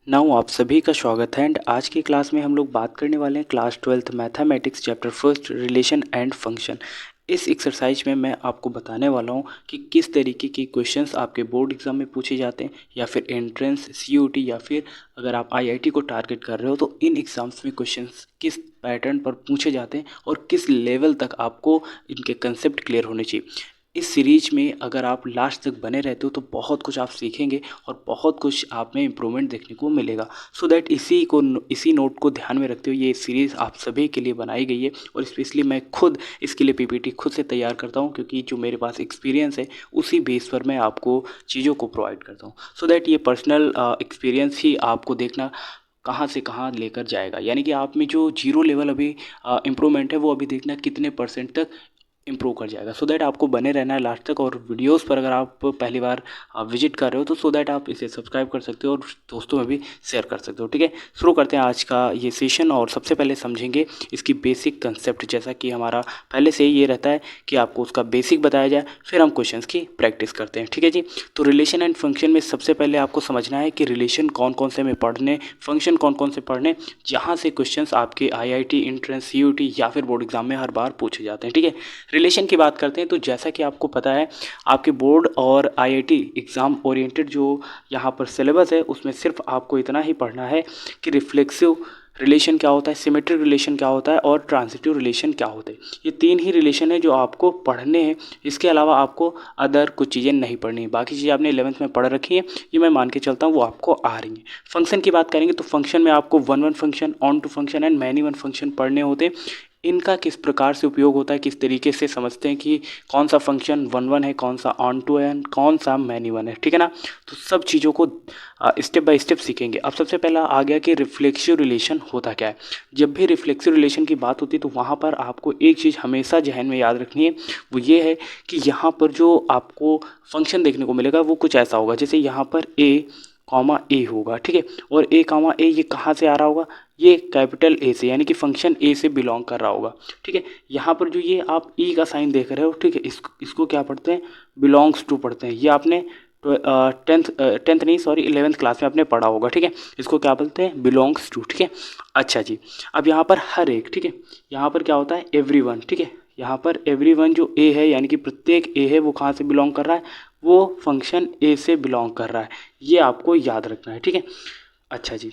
Now आप सभी का स्वागत है एंड आज की क्लास में हम लोग बात करने वाले हैं class 12th mathematics chapter first relation and function. इस एक्सरसाइज में मैं आपको बताने वाला हूं कि किस तरीके के क्वेश्चंस आपके बोर्ड एग्जाम में पूछे जाते हैं या फिर एंट्रेंस सीयूटी या फिर अगर आप आईआईटी को टारगेट कर रहे हो तो इन एग्जाम्स में क्वेश्चंस किस पैटर्न पर पूछे जाते हैं और किस लेवल तक आपको इनके कंसेप्ट क्लियर होने चाहिए। इस सीरीज में अगर आप लास्ट तक बने रहते हो तो बहुत कुछ आप सीखेंगे और बहुत कुछ आप में इम्प्रूवमेंट देखने को मिलेगा। सो दैट इसी नोट को ध्यान में रखते हुए ये सीरीज़ आप सभी के लिए बनाई गई है और स्पेशली मैं खुद इसके लिए पीपीटी खुद से तैयार करता हूँ क्योंकि जो मेरे पास एक्सपीरियंस है उसी बेस पर मैं आपको चीज़ों को प्रोवाइड करता हूँ। सो दैट ये पर्सनल एक्सपीरियंस ही आपको देखना कहाँ से कहाँ लेकर जाएगा, यानी कि आप में जो जीरो लेवल अभी इम्प्रूवमेंट है वो अभी देखना कितने परसेंट तक इम्प्रूव कर जाएगा। सो दैट आपको बने रहना है लास्ट तक और वीडियोस पर अगर आप पहली बार विजिट कर रहे हो तो सो दैट आप इसे सब्सक्राइब कर सकते हो और दोस्तों में भी शेयर कर सकते हो। ठीक है, शुरू करते हैं आज का ये सेशन और सबसे पहले समझेंगे इसकी बेसिक कंसेप्ट। जैसा कि हमारा पहले से ही ये रहता है कि आपको उसका बेसिक बताया जाए फिर हम क्वेश्चंस की प्रैक्टिस करते हैं। ठीक है जी, तो रिलेशन एंड फंक्शन में सबसे पहले आपको समझना है कि रिलेशन कौन कौन से में पढ़ने, फंक्शन कौन कौन से पढ़ने, जहाँ से क्वेश्चंस आपके आईआईटी एंट्रेंस सीयूटी या फिर बोर्ड एग्जाम में हर बार पूछे जाते हैं। ठीक है, रिलेशन की बात करते हैं तो जैसा कि आपको पता है आपके बोर्ड और आईआईटी एग्ज़ाम ओरिएंटेड जो यहाँ पर सिलेबस है उसमें सिर्फ आपको इतना ही पढ़ना है कि रिफ्लेक्सिव रिलेशन क्या होता है, सिमेट्रिक रिलेशन क्या होता है और ट्रांजिटिव रिलेशन क्या होते हैं। ये तीन ही रिलेशन है जो आपको पढ़ने हैं। इसके अलावा आपको अदर कुछ चीज़ें नहीं पढ़नी, बाकी चीज़ें आपने 11th में पढ़ रखी हैं, ये मैं मान के चलता हूँ वो आपको आ रही हैं। फंक्शन की बात करेंगे तो फंक्शन में आपको one one function, onto function and many one function पढ़ने होते हैं। इनका किस प्रकार से उपयोग होता है, किस तरीके से समझते हैं कि कौन सा फंक्शन वन वन है, कौन सा ऑन टू है, कौन सा मैनी वन है। ठीक है ना, तो सब चीज़ों को स्टेप बाय स्टेप सीखेंगे। अब सबसे पहला आ गया कि रिफ्लेक्सिव रिलेशन होता क्या है। जब भी रिफ्लेक्सिव रिलेशन की बात होती है तो वहाँ पर आपको एक चीज़ हमेशा जहन में याद रखनी है, वो ये है कि यहाँ पर जो आपको फंक्शन देखने को मिलेगा वो कुछ ऐसा होगा जैसे यहाँ पर ए कॉमा ए होगा। ठीक है, और ए कॉमा ए ये कहाँ से आ रहा होगा, ये कैपिटल ए से, यानी कि फंक्शन ए से बिलोंग कर रहा होगा। ठीक है, यहाँ पर जो ये आप ई का साइन देख रहे हो, ठीक है, इसको क्या पढ़ते हैं, बिलोंग्स टू पढ़ते हैं। ये आपने टेंथ नहीं सॉरी 11th क्लास में आपने पढ़ा होगा। ठीक है, इसको क्या बोलते हैं, बिलोंग्स टू। ठीक है, अच्छा जी, अब यहाँ पर हर एक, ठीक है, यहाँ पर क्या होता है, एवरीवन। ठीक है, यहाँ पर एवरीवन जो ए है यानी कि प्रत्येक ए है वो कहाँ से बिलोंग कर रहा है, वो फंक्शन ए से बिलोंग कर रहा है। ये आपको याद रखना है। ठीक है, अच्छा जी,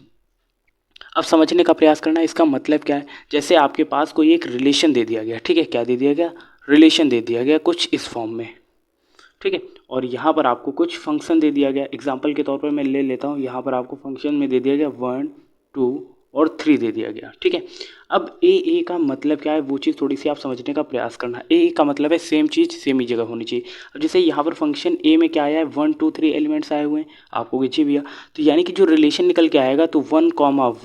अब समझने का प्रयास करना है इसका मतलब क्या है। जैसे आपके पास कोई एक रिलेशन दे दिया गया, ठीक है, क्या दे दिया गया, रिलेशन दे दिया गया कुछ इस फॉर्म में। ठीक है, और यहाँ पर आपको कुछ फंक्शन दे दिया गया। एग्जांपल के तौर पर मैं ले लेता हूँ, यहाँ पर आपको फंक्शन में दे दिया गया 1 2 और 3 दे दिया गया। ठीक है, अब ए का मतलब क्या है वो चीज़ थोड़ी सी आप समझने का प्रयास करना। ए का मतलब है सेम चीज़ सेम ही जगह होनी चाहिए। अब जैसे यहाँ पर फंक्शन ए में क्या आया है, 1 2 3 एलिमेंट्स आए हुए हैं, आपको खींचे भैया, तो यानी कि जो रिलेशन निकल के आएगा तो 1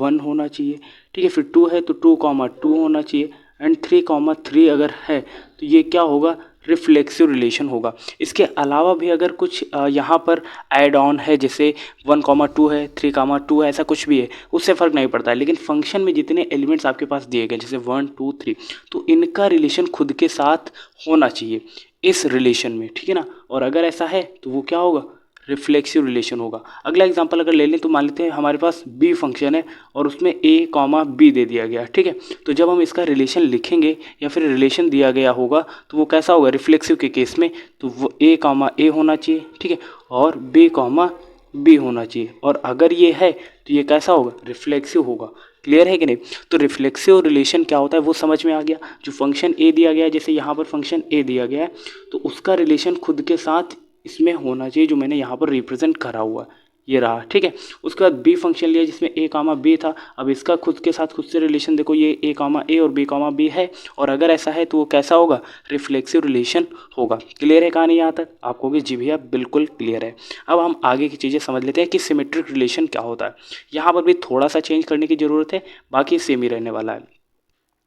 1 होना चाहिए। ठीक है, फिर 2 है तो 2 होना चाहिए एंड 3 अगर है तो ये क्या होगा, रिफ्लेक्सिव रिलेशन होगा। इसके अलावा भी अगर कुछ यहाँ पर ऐड ऑन है जैसे 1 2 है 3 2 है, ऐसा कुछ भी है उससे फ़र्क नहीं पड़ता है, लेकिन फंक्शन में जितने एलिमेंट्स आपके पास दिए गए जैसे 1 2 3 तो इनका रिलेशन खुद के साथ होना चाहिए इस रिलेशन में। ठीक है ना, और अगर ऐसा है तो वो क्या होगा, रिफ्लेक्सिव रिलेशन होगा। अगला एग्जांपल अगर ले लें तो मान लेते हैं हमारे पास बी फंक्शन है और उसमें ए कॉमा बी दे दिया गया। ठीक है, तो जब हम इसका रिलेशन लिखेंगे या फिर रिलेशन दिया गया होगा तो वो कैसा होगा, रिफ्लेक्सिव के केस में तो वो ए कॉमा ए होना चाहिए। ठीक है, और बी कॉमा बी होना चाहिए, और अगर ये है तो ये कैसा होगा, रिफ्लेक्सिव होगा। क्लियर है कि नहीं, तो रिफ्लेक्सिव रिलेशन क्या होता है वो समझ में आ गया। जो फंक्शन ए दिया गया है, जैसे यहाँ पर फंक्शन ए दिया गया है तो उसका रिलेशन खुद के साथ इसमें होना चाहिए जो मैंने यहाँ पर रिप्रेजेंट करा हुआ है, ये रहा। ठीक है, उसके बाद बी फंक्शन लिया जिसमें ए कामा बी था, अब इसका खुद के साथ खुद से रिलेशन देखो, ये ए कामा ए और बी कामा बी है, और अगर ऐसा है तो वो कैसा होगा, रिफ्लेक्सिव रिलेशन होगा। क्लियर है कहानी यहाँ तक आपको कि जी भैया बिल्कुल क्लियर है। अब हम आगे की चीज़ें समझ लेते हैं कि सिमेट्रिक रिलेशन क्या होता है। यहाँ पर भी थोड़ा सा चेंज करने की ज़रूरत है, बाकी सेम ही रहने वाला है।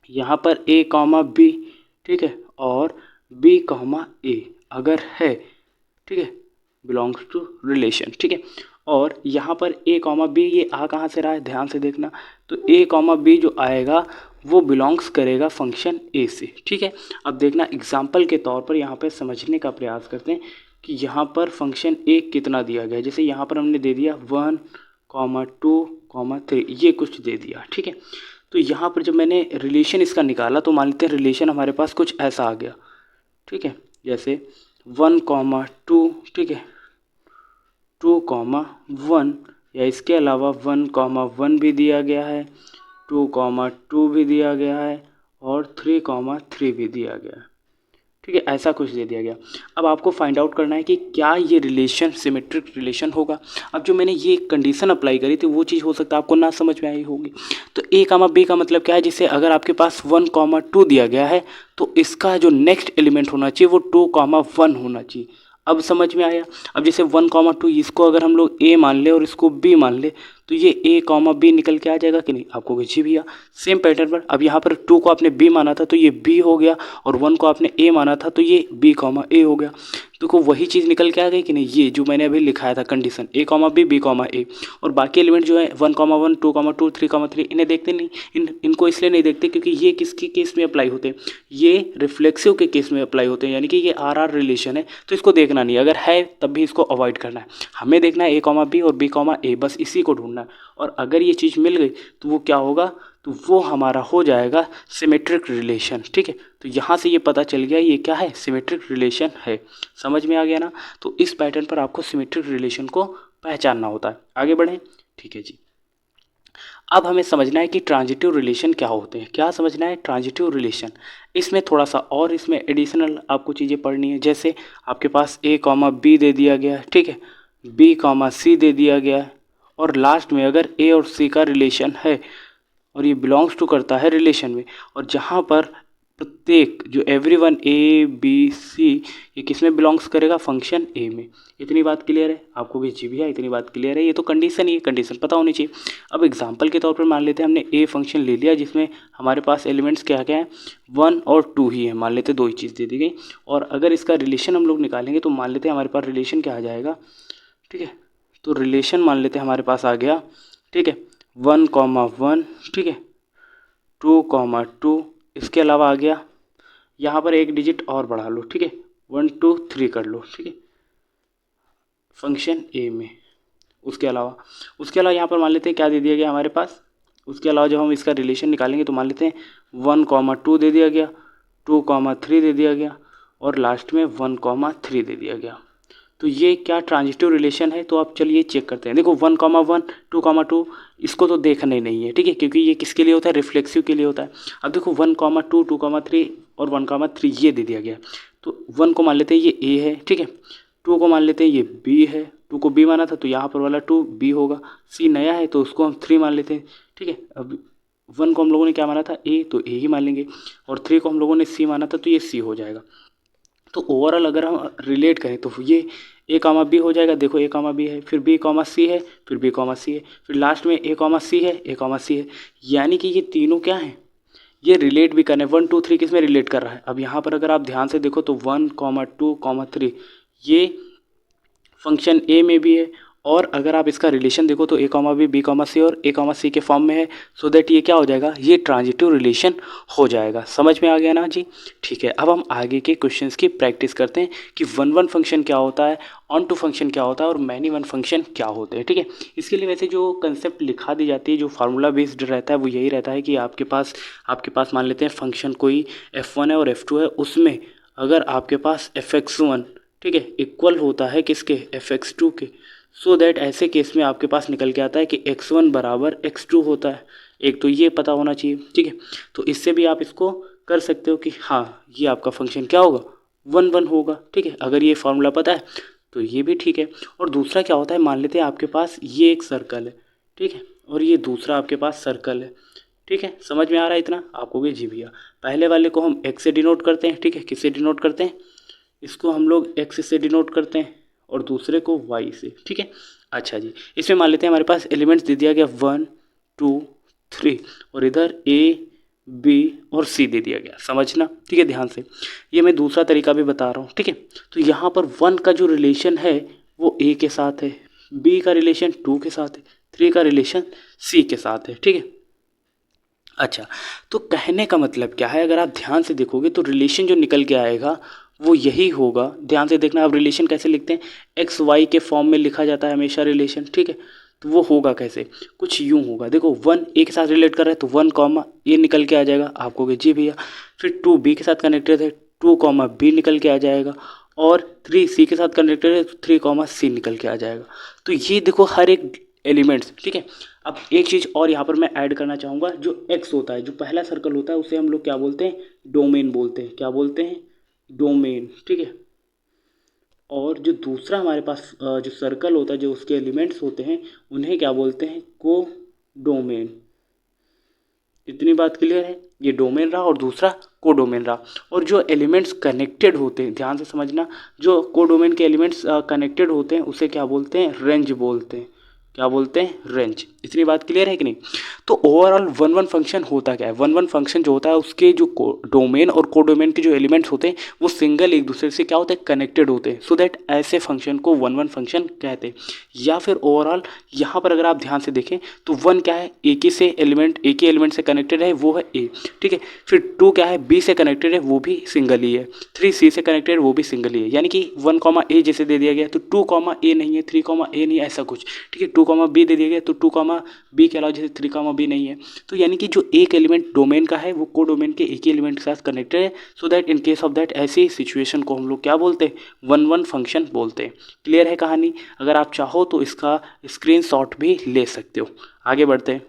यहाँ पर ए कामा बी, ठीक है, और बी कामा ए अगर है, ठीक है, बिलोंग्स टू रिलेशन। ठीक है, और यहाँ पर ए कॉमा बी ये आ कहाँ से रहा है, ध्यान से देखना, तो ए कॉमा बी जो आएगा वो बिलोंग्स करेगा फंक्शन ए से। ठीक है, अब देखना एग्जाम्पल के तौर पर यहाँ पे समझने का प्रयास करते हैं कि यहाँ पर फंक्शन ए कितना दिया गया है। जैसे यहाँ पर हमने दे दिया 1 कॉमा 2 कॉमा 3 ये कुछ दे दिया, ठीक है। तो यहाँ पर जब मैंने रिलेशन इसका निकाला तो मान लेते हैं रिलेशन हमारे पास कुछ ऐसा आ गया, ठीक है। जैसे 1 कॉमा 2, ठीक है, 2 कॉमा 1, या इसके अलावा 1 कॉमा 1 भी दिया गया है, 2 कॉमा 2 भी दिया गया है और 3 कॉमा 3 भी दिया गया है, ठीक है। ऐसा कुछ दे दिया गया। अब आपको फाइंड आउट करना है कि क्या ये रिलेशन सिमेट्रिक रिलेशन होगा। अब जो मैंने ये कंडीशन अप्लाई करी थी वो चीज़ हो सकता है आपको ना समझ में आई होगी। तो ए कामा बी का मतलब क्या है, जिसे अगर आपके पास 1 कॉमा 2 दिया गया है तो इसका जो नेक्स्ट एलिमेंट होना चाहिए वो 2 कॉमा 1 होना चाहिए। अब समझ में आया। अब जैसे 1 कॉमा 2 इसको अगर हम लोग ए मान ले और इसको बी मान ले तो ये ए कॉमा बी निकल के आ जाएगा कि नहीं, आपको कुछ भी आ। सेम पैटर्न पर अब यहाँ पर 2 को आपने बी माना था तो ये बी हो गया और 1 को आपने ए माना था तो ये बी कॉमा ए हो गया। देखो वही चीज़ निकल के आ गई कि नहीं, ये जो मैंने अभी लिखाया था कंडीशन ए कॉमा बी कॉमा ए। और बाकी एलिमेंट जो है 1 कॉमा 1 2 कॉमा 2 3 कॉमा 3 इन्हें देखते नहीं, इनको इसलिए नहीं देखते क्योंकि ये किसके केस में अप्लाई होते हैं, ये रिफ्लेक्सिव के केस में अप्लाई होते हैं, यानी कि ये आर रिलेशन है तो इसको देखना नहीं, अगर है तब भी इसको अवॉइड करना है। हमें देखना है ए कॉमा बी और बी कॉमा ए, बस इसी को ढूंढना है। और अगर ये चीज़ मिल गई तो वो क्या होगा, तो वो हमारा हो जाएगा सिमेट्रिक रिलेशन, ठीक है। तो यहाँ से ये पता चल गया ये क्या है, सिमेट्रिक रिलेशन है। समझ में आ गया ना। तो इस पैटर्न पर आपको सिमेट्रिक रिलेशन को पहचानना होता है। आगे बढ़ें, ठीक है जी। अब हमें समझना है कि ट्रांजिटिव रिलेशन क्या होते हैं। क्या समझना है, ट्रांजिटिव रिलेशन। इसमें थोड़ा सा और इसमें एडिशनल आपको चीज़ें पढ़नी है। जैसे आपके पास ए कॉमा बी दे दिया गया है, ठीक है, बी कॉमा सी दे दिया गया है और लास्ट में अगर ए और सी का रिलेशन है और ये बिलोंग्स टू करता है रिलेशन में, और जहाँ पर प्रत्येक जो एवरीवन ए बी सी ये किस में बिलोंग्स करेगा, फंक्शन ए में। इतनी बात क्लियर है आपको भी, जी भैया इतनी बात क्लियर है। ये तो कंडीशन ही है, कंडीशन पता होनी चाहिए। अब एग्जांपल के तौर पर मान लेते हैं हमने ए फंक्शन ले लिया जिसमें हमारे पास एलिमेंट्स क्या क्या हैं, 1 और 2 ही है। मान लेते हैं दो ही चीज़ दे दी गई और अगर इसका रिलेशन हम लोग निकालेंगे तो मान लेते हैं हमारे पास रिलेशन क्या आ जाएगा, ठीक है। तो रिलेशन मान लेते हैं हमारे पास आ गया, ठीक है, 1 कॉमा 1, ठीक है, 2 कॉमा 2, इसके अलावा आ गया यहाँ पर एक डिजिट और बढ़ा लो, ठीक है, 1 2 3 कर लो, ठीक है, फंक्शन ए में। उसके अलावा यहाँ पर मान लेते हैं क्या दे दिया गया हमारे पास। उसके अलावा जब हम इसका रिलेशन निकालेंगे तो मान लेते हैं 1 कॉमा 2 दे दिया गया, 2 कॉमा 3 दे दिया गया और लास्ट में 1 कॉमा 3 दे दिया गया। तो ये क्या ट्रांजिटिव रिलेशन है, तो आप चलिए चेक करते हैं। देखो 1 कॉमा 1 2 कॉमा 2 इसको तो देखना ही नहीं है, ठीक है, क्योंकि ये किसके लिए होता है, रिफ्लेक्सिव के लिए होता है। अब देखो 1 कॉमा 2 2 कॉमा 3 और 1 कॉमा 3 ये दे दिया गया। तो 1 को मान लेते हैं ये ए है, ठीक है, 2 को मान लेते हैं ये बी है, 2 को बी माना था तो यहाँ पर वाला 2 बी होगा, सी नया है तो उसको हम 3 मान लेते हैं, ठीक है। अब 1 को हम लोगों ने क्या माना था, ए, तो ए ही मान लेंगे और 3 को हम लोगों ने सी माना था तो ये सी हो जाएगा। तो ओवरऑल अगर हम रिलेट करें तो ये ए कामा बी हो जाएगा। देखो ए कामा बी है, फिर बी कामा सी है, फिर बी कामा सी है, फिर लास्ट में ए कामा सी है, ए कामा सी है, यानी कि ये तीनों क्या हैं, ये रिलेट भी करने 1 2 3 किस में रिलेट कर रहा है। अब यहाँ पर अगर आप ध्यान से देखो तो 1 2 3 ये फंक्शन ए में भी है और अगर आप इसका रिलेशन देखो तो ए कॉमा बी कॉमा सी और ए कॉमा सी के फॉर्म में है। सो दैट ये क्या हो जाएगा, ये ट्रांजिटिव रिलेशन हो जाएगा। समझ में आ गया ना जी, ठीक है। अब हम आगे के क्वेश्चंस की प्रैक्टिस करते हैं कि 1 1 फंक्शन क्या होता है, ऑन टू फंक्शन क्या होता है और मैनी वन फंक्शन क्या होते हैं, ठीक है। इसके लिए वैसे जो कंसेप्ट लिखा दी जाती है, जो फार्मूला बेस्ड रहता है वो यही रहता है कि आपके पास मान लेते हैं फंक्शन कोई f1 है और f2 है, उसमें अगर आपके पास fx1, ठीक है, इक्वल होता है किसके, fx2 के, सो दैट ऐसे केस में आपके पास निकल के आता है कि x1 बराबर x2 होता है। एक तो ये पता होना चाहिए, ठीक है। तो इससे भी आप इसको कर सकते हो कि हाँ ये आपका फंक्शन क्या होगा, 1 1 होगा, ठीक है। अगर ये फार्मूला पता है तो ये भी ठीक है। और दूसरा क्या होता है, मान लेते हैं आपके पास ये एक सर्कल है, ठीक है, और ये दूसरा आपके पास सर्कल है, ठीक है। समझ में आ रहा है इतना आपको भी, जी भैया। पहले वाले को हम x से डिनोट करते हैं, ठीक है, किससे डिनोट करते हैं, इसको हम लोग x से डिनोट करते हैं और दूसरे को y से, ठीक है। अच्छा जी, इसमें मान लेते हैं हमारे पास एलिमेंट्स दे दिया गया 1 2 3 और इधर a b और c दे दिया गया, समझना, ठीक है, ध्यान से। ये मैं दूसरा तरीका भी बता रहा हूँ, ठीक है। तो यहाँ पर 1 का जो रिलेशन है वो a के साथ है, b का रिलेशन 2 के साथ है, 3 का रिलेशन c के साथ है, ठीक है। अच्छा, तो कहने का मतलब क्या है, अगर आप ध्यान से देखोगे तो रिलेशन जो निकल के आएगा वो यही होगा। ध्यान से देखना, आप रिलेशन कैसे लिखते हैं, एक्स वाई के फॉर्म में लिखा जाता है हमेशा रिलेशन, ठीक है। तो वो होगा कैसे, कुछ यूँ होगा। देखो 1 ए के साथ रिलेट कर रहा है तो 1 कॉमा ए निकल के आ जाएगा, आप कहोगे जी भैया। फिर 2 बी के साथ कनेक्टेड है, 2 कॉमा बी निकल के आ जाएगा। और 3 सी के साथ कनेक्टेड है तो 3 कॉमा सी निकल के आ जाएगा। तो ये देखो हर एक एलिमेंट्स, ठीक है। अब एक चीज़ और यहाँ पर मैं ऐड करना चाहूँगा, जो एक्स होता है, जो पहला सर्कल होता है, उसे हम लोग क्या बोलते हैं, डोमेन बोलते हैं। क्या बोलते हैं, डोमेन, ठीक है। और जो दूसरा हमारे पास जो सर्कल होता है, जो उसके एलिमेंट्स होते हैं, उन्हें क्या बोलते हैं, को डोमेन। इतनी बात क्लियर है, ये डोमेन रहा और दूसरा को डोमेन रहा। और जो एलिमेंट्स कनेक्टेड होते हैं, ध्यान से समझना, जो को डोमेन के एलिमेंट्स कनेक्टेड होते हैं उसे क्या बोलते हैं, रेंज बोलते हैं। क्या बोलते हैं, रेंज। इतनी बात क्लियर है कि नहीं। तो ओवरऑल वन वन फंक्शन होता क्या है, वन वन फंक्शन जो होता है उसके जो डोमेन और को डोमेन के जो एलिमेंट्स होते हैं वो सिंगल एक दूसरे से क्या होते हैं, कनेक्टेड होते हैं। सो दैट ऐसे फंक्शन को वन वन फंक्शन कहते हैं। या फिर ओवरऑल यहाँ पर अगर आप ध्यान से देखें तो वन क्या है, एक ही एलिमेंट से कनेक्टेड है, वो है ए, ठीक है। फिर 2 क्या है, बी से कनेक्टेड है, वो भी सिंगल ही है। 3 सी से कनेक्टेड है, वो भी सिंगल ही है। यानी कि 1 कॉमा ए जैसे दे दिया गया तो 2 कॉमा ए नहीं है, 3 कॉमा ए नहीं है, ऐसा कुछ, ठीक है। 2 कॉमा बी दे दिया गया तो 2 कॉमा बी के अलावा जैसे 3 कॉमा बी नहीं है। तो यानी कि जो एक एलिमेंट डोमेन का है वो को डोमेन के एक ही एलिमेंट के साथ कनेक्टेड है। So that in case of that ऐसी सिचुएशन को हम लोग क्या बोलते हैं, वन वन फंक्शन बोलते हैं। क्लियर है कहानी। अगर आप चाहो तो इसका स्क्रीनशॉट भी ले सकते हो। आगे बढ़ते हैं।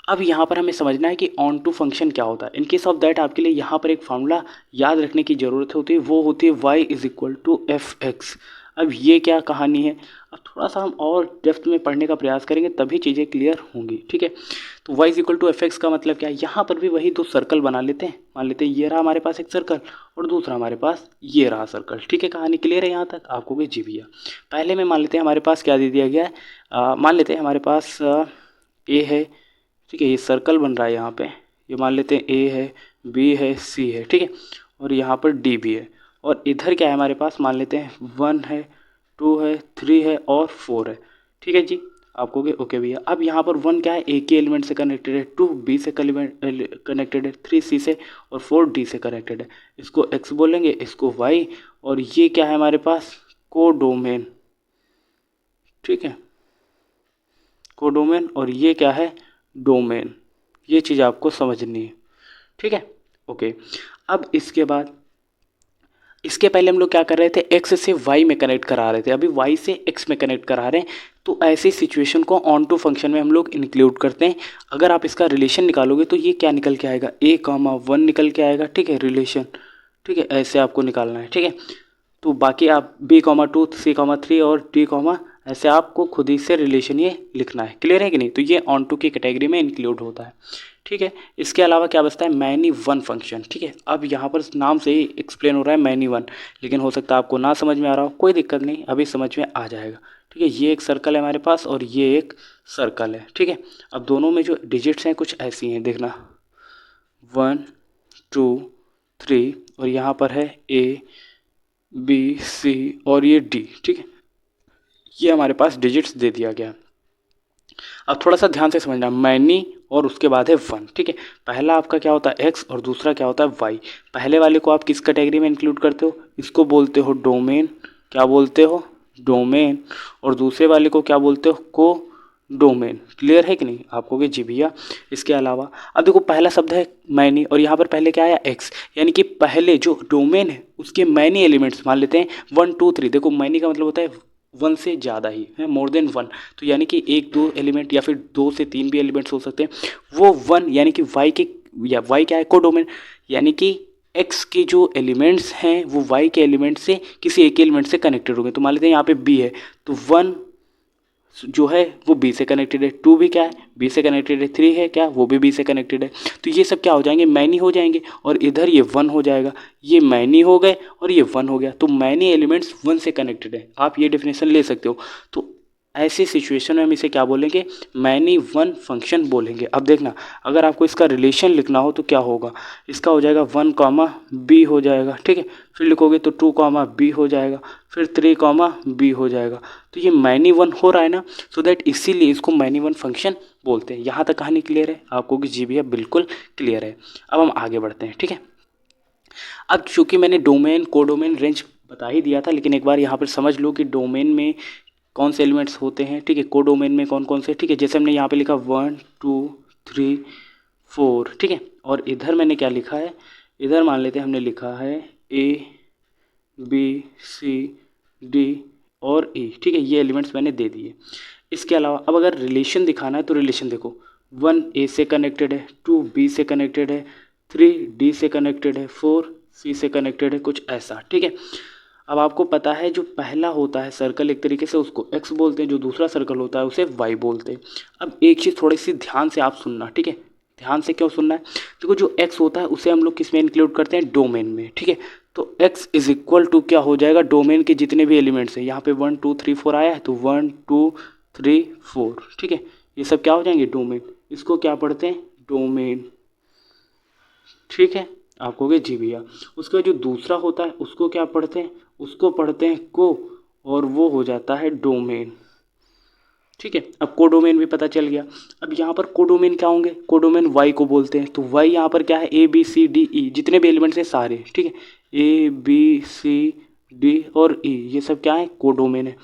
अब यहाँ पर हमें समझना है कि ऑन टू फंक्शन क्या होता है। इन केस ऑफ दैट आपके लिए यहाँ पर एक फार्मूला याद रखने की ज़रूरत होती है, वो होती है y is equal to f x. अब ये क्या कहानी है, अब थोड़ा सा हम और डेप्थ में पढ़ने का प्रयास करेंगे तभी चीज़ें क्लियर होंगी, ठीक है। तो y is equal to f x का मतलब क्या है, यहाँ पर भी वही दो सर्कल बना लेते हैं। मान लेते हैं ये रहा हमारे पास एक सर्कल और दूसरा हमारे पास ये रहा सर्कल, ठीक है। कहानी क्लियर है यहाँ तक, आपको भी जी भैया। पहले में मान लेते हैं हमारे पास क्या दे दिया गया है, मान लेते हैं हमारे पास ए है, ठीक है। ये सर्कल बन रहा है यहाँ पे, ये मान लेते हैं ए है, बी है, सी है, ठीक है। और यहाँ पर डी भी है। और इधर क्या है हमारे पास, मान लेते हैं 1 है, 2 है, 3 है और 4 है, ठीक है जी। आप कहोगे ओके भैया। अब यहाँ पर 1 क्या है, ए के एलिमेंट से कनेक्टेड है, 2 बी से कनेक्टेड है, 3 सी से और 4 डी से कनेक्टेड है। इसको एक्स बोलेंगे, इसको वाई। और ये क्या है हमारे पास, कोडोमेन, ठीक है, कोडोमेन। और ये क्या है, डोमेन। ये चीज़ आपको समझनी है, ठीक है, ओके। अब इसके पहले हम लोग क्या कर रहे थे, एक्स से वाई में कनेक्ट करा रहे थे, अभी वाई से एक्स में कनेक्ट करा रहे हैं। तो ऐसी सिचुएशन को ऑन टू फंक्शन में हम लोग इंक्लूड करते हैं। अगर आप इसका रिलेशन निकालोगे तो ये क्या निकल के आएगा, ए कॉमा 1 निकल के आएगा, ठीक है, रिलेशन, ठीक है। ऐसे आपको निकालना है, ठीक है। तो बाकी आप बी कॉमा 2, सी कॉमा 3 और डी कॉमा, ऐसे आपको खुद ही से रिलेशन ये लिखना है। क्लियर है कि नहीं। तो ये ऑन टू की कैटेगरी में इंक्लूड होता है, ठीक है। इसके अलावा क्या बचता है, मैनी वन फंक्शन, ठीक है। अब यहाँ पर नाम से ही एक्सप्लेन हो रहा है मैनी वन, लेकिन हो सकता है आपको ना समझ में आ रहा हो, कोई दिक्कत नहीं, अभी समझ में आ जाएगा, ठीक है। ये एक सर्कल है हमारे पास और ये एक सर्कल है, ठीक है। अब दोनों में जो डिजिट्स हैं कुछ ऐसी हैं, देखना 1 2 3 और यहाँ पर है ए बी सी और ये डी, ठीक है। ये हमारे पास डिजिट्स दे दिया गया। अब थोड़ा सा ध्यान से समझना, मैनी और उसके बाद है 1, ठीक है। पहला आपका क्या होता है एक्स और दूसरा क्या होता है वाई। पहले वाले को आप किस कैटेगरी में इंक्लूड करते हो, इसको बोलते हो डोमेन, क्या बोलते हो, डोमेन। और दूसरे वाले को क्या बोलते हो, को डोमेन। क्लियर है कि नहीं, आपको भी जी भैया। इसके अलावा अब देखो पहला शब्द है मैनी और यहाँ पर पहले क्या आया एक्स, यानी कि पहले जो डोमेन है उसके मैनी एलिमेंट्स मान लेते हैं 1 2 3। देखो मैनी का मतलब होता है 1 से ज़्यादा ही है, मोर देन 1। तो यानी कि 1 2 एलिमेंट या फिर 2 से 3 भी एलिमेंट्स हो सकते हैं, वो 1 यानी कि वाई के, या वाई क्या है, कोडोमेन। यानी कि एक्स के जो एलिमेंट्स हैं वो वाई के एलिमेंट से किसी एक एलिमेंट से कनेक्टेड होंगे। तो मान लेते हैं यहाँ पे बी है तो 1 जो है वो बी से कनेक्टेड है, 2 भी क्या है बी से कनेक्टेड है, 3 है क्या, वो भी बी से कनेक्टेड है। तो ये सब क्या हो जाएंगे, मैनी हो जाएंगे। और इधर ये 1 हो जाएगा, ये मैनी हो गए और ये 1 हो गया। तो मैनी एलिमेंट्स 1 से कनेक्टेड है, आप ये डेफिनेशन ले सकते हो। तो ऐसी सिचुएशन में हम इसे क्या बोलेंगे, मैनी वन फंक्शन बोलेंगे। अब देखना, अगर आपको इसका रिलेशन लिखना हो तो क्या होगा, इसका हो जाएगा 1 कॉमा बी हो जाएगा, ठीक है। फिर लिखोगे तो 2 कॉमा बी हो जाएगा, फिर 3 कॉमा बी हो जाएगा। तो ये मैनी वन हो रहा है ना, सो दैट इसीलिए इसको मैनी वन फंक्शन बोलते हैं। यहाँ तक कहानी क्लियर है आपको कि जी भैया बिल्कुल क्लियर है। अब हम आगे बढ़ते हैं, ठीक है। अब चूंकि मैंने डोमेन कोडोमेन रेंज बता ही दिया था, लेकिन एक बार यहाँ पर समझ लो कि डोमेन में कौन से एलिमेंट्स होते हैं, ठीक है, कोडोमेन में कौन कौन से, ठीक है, जैसे हमने यहाँ पे लिखा 1 2 3 4, ठीक है, और इधर मैंने क्या लिखा है, इधर मान लेते हैं हमने लिखा है A B C D और E, ठीक है, ये एलिमेंट्स मैंने दे दिए। इसके अलावा अब अगर रिलेशन दिखाना है तो रिलेशन देखो, 1 A से कनेक्टेड है, 2 B से कनेक्टेड है, 3 D से कनेक्टेड है, 4 C से कनेक्टेड है, कुछ ऐसा, ठीक है। अब आपको पता है जो पहला होता है सर्कल एक तरीके से उसको x बोलते हैं, जो दूसरा सर्कल होता है उसे y बोलते हैं। अब एक चीज़ थोड़ी सी ध्यान से आप सुनना, ठीक है, ध्यान से क्यों सुनना है, देखो जो x होता है उसे हम लोग किस में इंक्लूड करते हैं, डोमेन में, ठीक है। तो x इज इक्वल टू क्या हो जाएगा, डोमेन के जितने भी एलिमेंट्स हैं, यहाँ पे 1 2 3 4 आया है तो 1 2 3 4, ठीक है, ये सब क्या हो जाएंगे, डोमेन। इसको क्या पढ़ते हैं, डोमेन, ठीक है। आप कहोगे जी भैया, उसके बाद जो दूसरा होता है उसको क्या पढ़ते हैं, उसको पढ़ते हैं को, और वो हो जाता है डोमेन, ठीक है। अब कोडोमेन भी पता चल गया। अब यहाँ पर कोडोमेन क्या होंगे, कोडोमेन वाई को बोलते हैं, तो वाई यहाँ पर क्या है, A B C D E, जितने भी एलिमेंट्स हैं सारे, ठीक है, ए बी सी डी और ई, ये सब क्या है, कोडोमेन है।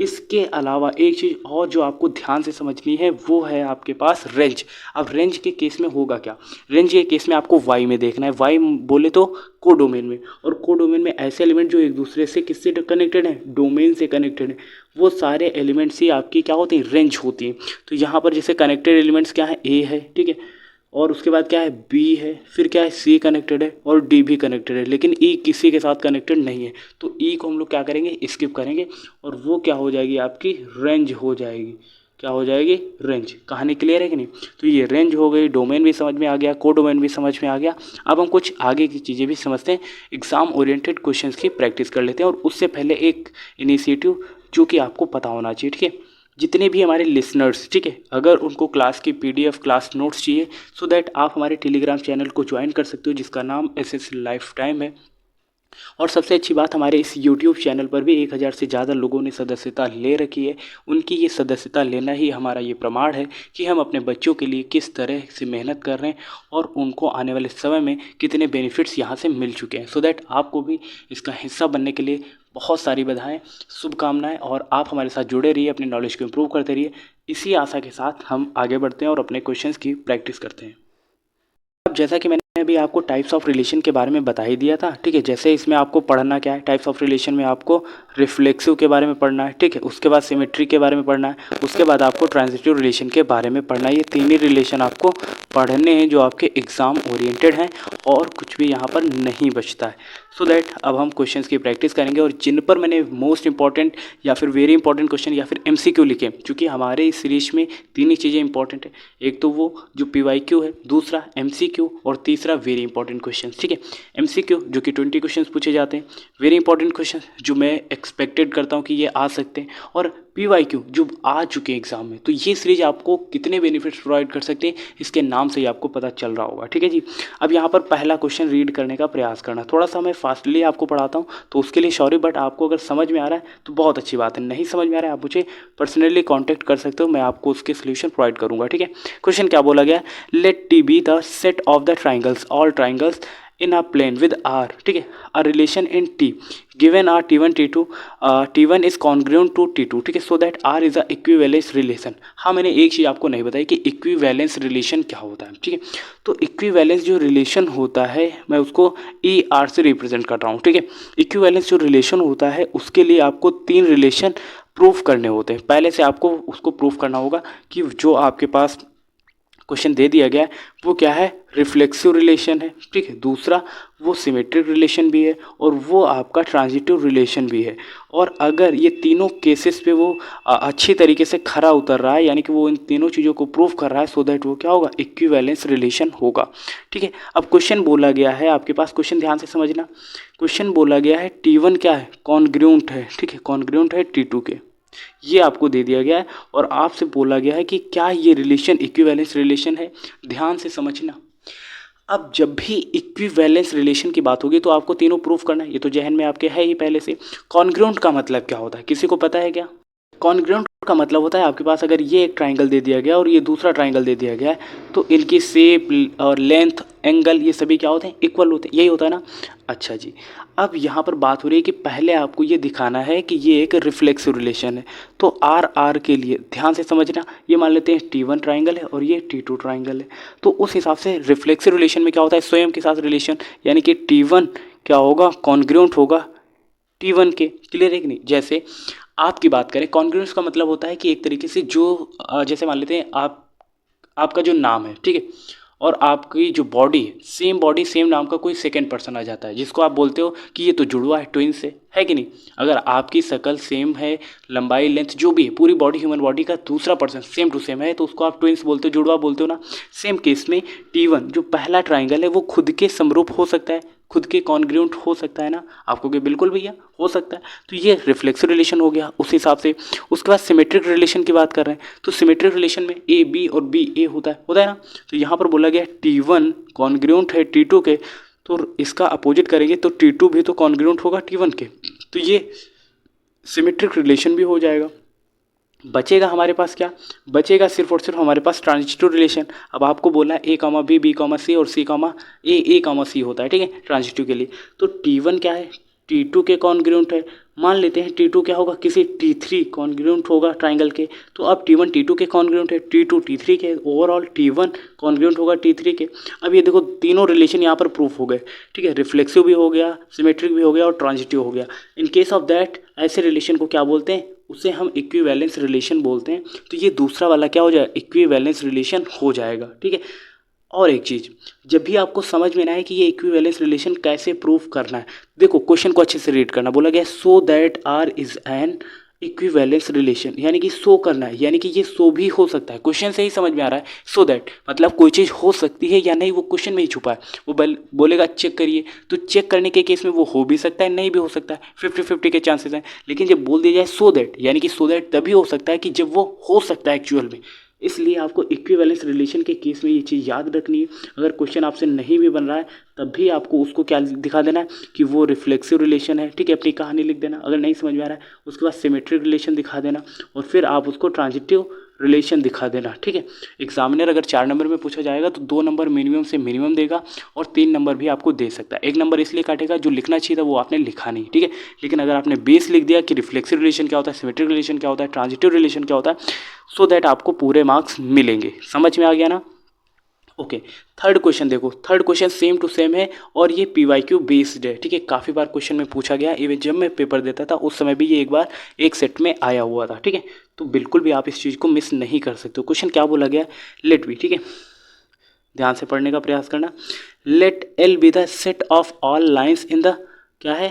इसके अलावा एक चीज़ और जो आपको ध्यान से समझनी है वो है आपके पास रेंज। अब रेंज के केस में होगा क्या, रेंज के केस में आपको वाई में देखना है, वाई बोले तो कोडोमेन में, और कोडोमेन में ऐसे एलिमेंट जो एक दूसरे से किससे कनेक्टेड है, डोमेन से कनेक्टेड है, वो सारे एलिमेंट्स ही आपकी क्या होती हैं, रेंज होती हैं। तो यहाँ पर जैसे कनेक्टेड एलिमेंट्स क्या है, ए है, ठीक है, और उसके बाद क्या है, बी है, फिर क्या है, सी कनेक्टेड है और डी भी कनेक्टेड है, लेकिन ई किसी के साथ कनेक्टेड नहीं है, तो ई को हम लोग क्या करेंगे, स्किप करेंगे, और वो क्या हो जाएगी, आपकी रेंज हो जाएगी। क्या हो जाएगी, रेंज। कहानी क्लियर है कि नहीं, तो ये रेंज हो गई, डोमेन भी समझ में आ गया, कोडोमेन भी समझ में आ गया। अब हम कुछ आगे की चीज़ें भी समझते हैं, एग्जाम ओरिएंटेड क्वेश्चंस की प्रैक्टिस कर लेते हैं, और उससे पहले एक इनिशिएटिव जो कि आपको पता होना चाहिए, ठीक है, जितने भी हमारे लिसनर्स, ठीक है, अगर उनको क्लास की PDF क्लास नोट्स चाहिए, सो दैट आप हमारे टेलीग्राम चैनल को ज्वाइन कर सकते हो, जिसका नाम SS लाइफ टाइम है। और सबसे अच्छी बात, हमारे इस YouTube चैनल पर भी 1000 से ज़्यादा लोगों ने सदस्यता ले रखी है। उनकी ये सदस्यता लेना ही हमारा ये प्रमाण है कि हम अपने बच्चों के लिए किस तरह से मेहनत कर रहे हैं, और उनको आने वाले समय में कितने बेनिफिट्स यहाँ से मिल चुके हैं। सो दैट आपको भी इसका हिस्सा बनने के लिए बहुत सारी बधाएं, शुभकामनाएं, और आप हमारे साथ जुड़े रहिए, अपनी नॉलेज को इम्प्रूव करते रहिए। इसी आशा के साथ हम आगे बढ़ते हैं और अपने क्वेश्चंस की प्रैक्टिस करते हैं। अब जैसा कि मैंने अभी आपको टाइप्स ऑफ रिलेशन के बारे में बता ही दिया था, ठीक है, जैसे इसमें आपको पढ़ना क्या है, टाइप्स ऑफ रिलेशन में आपको रिफ्लेक्सिव के बारे में पढ़ना है, ठीक है, उसके बाद सिमेट्री के बारे में पढ़ना है, उसके बाद आपको ट्रांजिटिव रिलेशन के बारे में पढ़ना है। ये तीन ही रिलेशन आपको पढ़ने हैं जो आपके एग्ज़ाम ओरिएंटेड हैं, और कुछ भी यहाँ पर नहीं बचता है। सो दैट अब हम क्वेश्चंस की प्रैक्टिस करेंगे, और जिन पर मैंने मोस्ट इंपॉर्टेंट या फिर वेरी इंपॉर्टेंट क्वेश्चन या फिर MCQ लिखे, क्योंकि हमारे इस सीरीज में तीन ही चीज़ें इंपॉर्टेंट है, एक तो वो जो PYQ है, दूसरा MCQ, और तीसरा वेरी इंपॉर्टेंट क्वेश्चन, ठीक है। MCQ जो कि 20 क्वेश्चन पूछे जाते हैं, वेरी इंपॉर्टेंट क्वेश्चन जो मैं एक्सपेक्टेड करता हूँ कि ये आ सकते हैं, और PYQ जो आ चुके हैं एग्जाम में। तो ये सीरीज आपको कितने बेनिफिट्स प्रोवाइड कर सकते हैं, इसके नाम से ही आपको पता चल रहा होगा, ठीक है जी। अब यहाँ पर पहला क्वेश्चन रीड करने का प्रयास करना, थोड़ा सा मैं फास्टली आपको पढ़ाता हूँ तो उसके लिए सॉरी, बट आपको अगर समझ में आ रहा है तो बहुत अच्छी बात है, नहीं समझ में आ रहा है आप मुझे पर्सनली कॉन्टैक्ट कर सकते हो, मैं आपको उसके सोल्यूशन प्रोवाइड करूँगा, ठीक है। क्वेश्चन क्या बोला गया, let T be the set of the triangles, all triangles in a plane with R, ठीक है, a relation in T given R T1 T2, T1 is congruent to T2, ठीक है, so that R is a equivalence relation। हाँ, मैंने एक चीज़ आपको नहीं बताई कि इक्विवेलेंस रिलेशन क्या होता है, ठीक है। तो इक्विवेलेंस जो रिलेशन होता है मैं उसको ER से रिप्रेजेंट कर रहा हूँ, ठीक है। इक्विवेलेंस जो रिलेशन होता है उसके लिए आपको तीन रिलेशन प्रूफ करने होते हैं। पहले से आपको उसको प्रूफ करना होगा कि जो आपके पास क्वेश्चन दे दिया गया है वो क्या है, रिफ्लेक्सिव रिलेशन है, ठीक है, दूसरा वो सिमेट्रिक रिलेशन भी है, और वो आपका ट्रांजिटिव रिलेशन भी है। और अगर ये तीनों केसेस पे वो अच्छी तरीके से खरा उतर रहा है, यानी कि वो इन तीनों चीज़ों को प्रूफ कर रहा है, सो दैट वो क्या होगा, इक्विवेलेंस रिलेशन होगा, ठीक है। अब क्वेश्चन बोला गया है आपके पास, क्वेश्चन ध्यान से समझना, क्वेश्चन बोला गया है T1 क्या है, कॉन्ग्रुएंट है, ठीक है, कॉन्ग्रुएंट है T2 के, ये आपको दे दिया गया है, और आपसे बोला गया है कि क्या ये रिलेशन इक्विवेलेंस रिलेशन है। ध्यान से समझना, अब जब भी इक्विवेलेंस रिलेशन की बात होगी तो आपको तीनों प्रूफ करना है, ये तो जहन में आपके है ही पहले से। कॉन्ग्रुएंट का मतलब क्या होता है, किसी को पता है क्या, कॉन्ग्रुएंट का मतलब होता है आपके पास अगर ये एक ट्राइंगल दे दिया गया और ये दूसरा ट्राइंगल दे दिया गया है तो इनकी शेप और लेंथ एंगल ये सभी क्या होते हैं, इक्वल होते हैं, यही होता है ना। अच्छा जी, अब यहाँ पर बात हो रही है कि पहले आपको ये दिखाना है कि ये एक रिफ्लेक्सिव रिलेशन है। तो आर आर के लिए ध्यान से समझना, ये मान लेते हैं T1 ट्राइंगल है और ये T2 ट्राइंगल है। तो उस हिसाब से रिफ्लेक्सिव रिलेशन में क्या होता है, स्वयं के साथ रिलेशन, यानी कि T1 क्या होगा, कॉन्ग्रुएंट होगा T1 के। क्लियर है कि नहीं। जैसे आपकी बात करें, कॉन्ग्रुएंस का मतलब होता है कि एक तरीके से जो जैसे मान लेते हैं आपका जो नाम है, ठीक है, और आपकी जो बॉडी सेम नाम का कोई सेकंड पर्सन आ जाता है जिसको आप बोलते हो कि ये तो जुड़वा है, ट्विंस है कि नहीं। अगर आपकी शक्ल सेम है, लंबाई लेंथ जो भी है, पूरी बॉडी ह्यूमन बॉडी का दूसरा पर्सन सेम टू सेम है तो उसको आप ट्विंस बोलते हो, जुड़वा बोलते हो ना। सेम केस में T1 जो पहला ट्राइंगल है वो खुद के समरूप हो सकता है, खुद के कॉन्ग्रुएंट हो सकता है ना। आपको कि बिल्कुल भैया हो सकता है। तो ये रिफ्लेक्सिव रिलेशन हो गया उस हिसाब से। उसके बाद सिमेट्रिक रिलेशन की बात कर रहे हैं तो सिमेट्रिक रिलेशन में ए बी और बी ए होता है ना। तो यहाँ पर बोला गया T1 कॉन्ग्रुएंट है T2 के, तो इसका अपोजिट करेंगे तो T2 भी तो कॉन्ग्रुएंट होगा T1 के, तो ये सिमेट्रिक रिलेशन भी हो जाएगा। बचेगा हमारे पास क्या, बचेगा सिर्फ और सिर्फ हमारे पास ट्रांजिटिव रिलेशन। अब आपको बोला A comma B, B comma C और C comma A comma C होता है, ठीक है, ट्रांजिटिव के लिए। तो T1 क्या है, T2 के कॉन्ग्रुएंट है। मान लेते हैं T2 क्या होगा, किसी T3 कॉन्ग्रुएंट होगा ट्राइंगल के। तो अब T1 T2 के कॉन्ग्रुएंट है, T2 T3 के, ओवरऑल T1 कॉन्ग्रुएंट होगा T3 के। अब ये देखो तीनों रिलेशन यहाँ पर प्रूफ हो गए, ठीक है, रिफ्लेक्सिव भी हो गया, सिमेट्रिक भी हो गया और ट्रांजिटिव हो गया। इन केस ऑफ दैट ऐसे रिलेशन को क्या बोलते हैं, उसे हम इक्विवेलेंस रिलेशन बोलते हैं। तो ये दूसरा वाला क्या हो जाएगा, इक्विवेलेंस रिलेशन हो जाएगा, ठीक है। और एक चीज़, जब भी आपको समझ में ना आए कि ये इक्विवेलेंस रिलेशन कैसे प्रूफ करना है, देखो क्वेश्चन को अच्छे से रीड करना। बोला गया so that R is an equivalence relation, यानी कि सो करना है, यानी कि ये सो भी हो सकता है। क्वेश्चन से ही समझ में आ रहा है सो दैट मतलब कोई चीज़ हो सकती है या नहीं, वो क्वेश्चन में ही छुपा है। वो बोलेगा चेक करिए, तो चेक करने के केस में वो हो भी सकता है, नहीं भी हो सकता है, 50-50 के चांसेस हैं। लेकिन जब बोल दिया जाए सो दैट, यानी कि सो दैट तभी हो सकता है कि जब वो हो सकता है एक्चुअल में। इसलिए आपको इक्विवेलेंस रिलेशन के केस में ये चीज़ याद रखनी है। अगर क्वेश्चन आपसे नहीं भी बन रहा है तब भी आपको उसको क्या दिखा देना है कि वो रिफ्लेक्सिव रिलेशन है, ठीक है, अपनी कहानी लिख देना। अगर नहीं समझ में आ रहा है उसके बाद सिमेट्रिक रिलेशन दिखा देना और फिर आप उसको ट्रांजिटिव रिलेशन दिखा देना, ठीक है। एग्जामिनर अगर 4 नंबर में पूछा जाएगा तो 2 नंबर मिनिमम से मिनिमम देगा और 3 नंबर भी आपको दे सकता है। 1 नंबर इसलिए काटेगा जो लिखना चाहिए था वो आपने लिखा नहीं, ठीक है। लेकिन अगर आपने बेस लिख दिया कि रिफ्लेक्सिव रिलेशन क्या होता है, सिमेट्रिक रिलेशन क्या होता है, ट्रांजिटिव रिलेशन क्या होता है, सो दैट आपको पूरे मार्क्स मिलेंगे। समझ में आ गया ना। ओके, थर्ड क्वेश्चन देखो, third question same to same है और ये PYQ बेस्ड है, ठीक है। काफ़ी बार क्वेश्चन में पूछा गया, इवन जब मैं पेपर देता था उस समय भी ये एक बार एक सेट में आया हुआ था, ठीक है। तो बिल्कुल भी आप इस चीज़ को मिस नहीं कर सकते हो। क्वेश्चन क्या बोला गया, लेट बी, ठीक है, ध्यान से पढ़ने का प्रयास करना। Let L be the set of all lines in the क्या है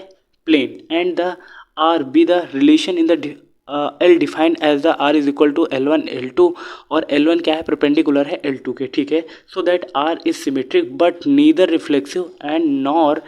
plane and the R be the relation in the L defined as the R is equal to L1 L2 और L1 क्या है, परपेंडिकुलर है L2 के, ठीक है। So that R is symmetric but neither reflexive and nor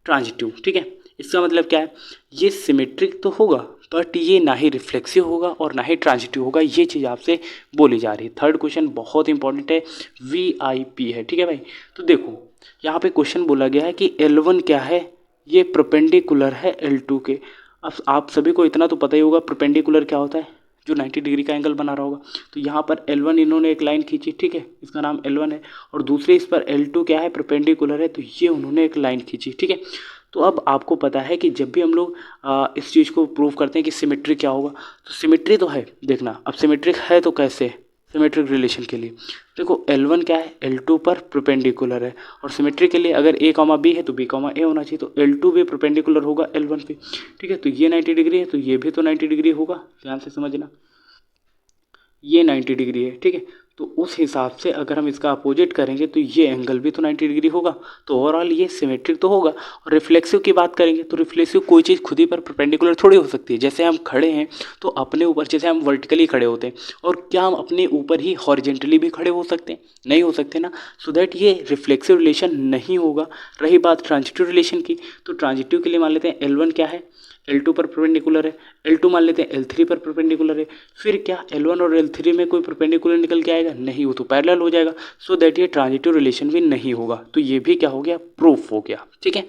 transitive, ठीक है। इसका मतलब क्या है, ये सिमेट्रिक तो होगा बट ये ना ही रिफ्लेक्सिव होगा और ना ही ट्रांजिटिव होगा, ये चीज़ आपसे बोली जा रही है। थर्ड क्वेश्चन बहुत इंपॉर्टेंट है, VIP है, ठीक है भाई। तो देखो यहाँ पे क्वेश्चन बोला गया है कि L1 क्या है, ये परपेंडिकुलर है L2 के। अब आप सभी को इतना तो पता ही होगा परपेंडिकुलर क्या होता है, जो 90 डिग्री का एंगल बना रहा होगा। तो यहाँ पर L1 इन्होंने एक लाइन खींची, ठीक है, इसका नाम L1 है, और दूसरे इस पर L2 क्या है, परपेंडिकुलर है, तो ये उन्होंने एक लाइन खींची, ठीक है। तो अब आपको पता है कि जब भी हम लोग इस चीज़ को प्रूव करते हैं कि सिमेट्री क्या होगा, तो सिमेट्री तो है, देखना अब सिमेट्रिक है तो कैसे, सिमेट्रिक रिलेशन के लिए देखो L1 क्या है, L2 पर परपेंडिकुलर है, और सिमेट्री के लिए अगर A, B है तो B, A होना चाहिए, तो L2 भी परपेंडिकुलर होगा L1 पे, ठीक है। तो ये 90 डिग्री है तो ये भी तो 90 डिग्री होगा, ध्यान से समझना, ये 90 डिग्री है, ठीक है। तो उस हिसाब से अगर हम इसका अपोजिट करेंगे तो ये एंगल भी तो 90 डिग्री होगा, तो ओवरऑल ये सिमेट्रिक तो होगा। और रिफ्लेक्सिव की बात करेंगे तो रिफ्लेक्सिव कोई चीज़ खुद ही पर परपेंडिकुलर थोड़ी हो सकती है। जैसे हम खड़े हैं तो अपने ऊपर, जैसे हम वर्टिकली खड़े होते हैं, और क्या हम अपने ऊपर ही हॉरिजेंटली भी खड़े हो सकते हैं, नहीं हो सकते ना। सो दैट ये रिफ्लेक्सिव रिलेशन नहीं होगा। रही बात ट्रांजिटिव रिलेशन की, तो ट्रांजिटिव के लिए मान लेते हैं L1 क्या है, L2 पर परपेंडिकुलर है, L2 मान लेते हैं L3 पर परपेंडिकुलर है, फिर क्या L1 और L3 में कोई परपेंडिकुलर निकल के आएगा, नहीं, वो तो पैरेलल हो जाएगा। सो दैट ये ट्रांजिटिव रिलेशन भी नहीं होगा। तो ये भी क्या हो गया, प्रूफ हो गया, ठीक है।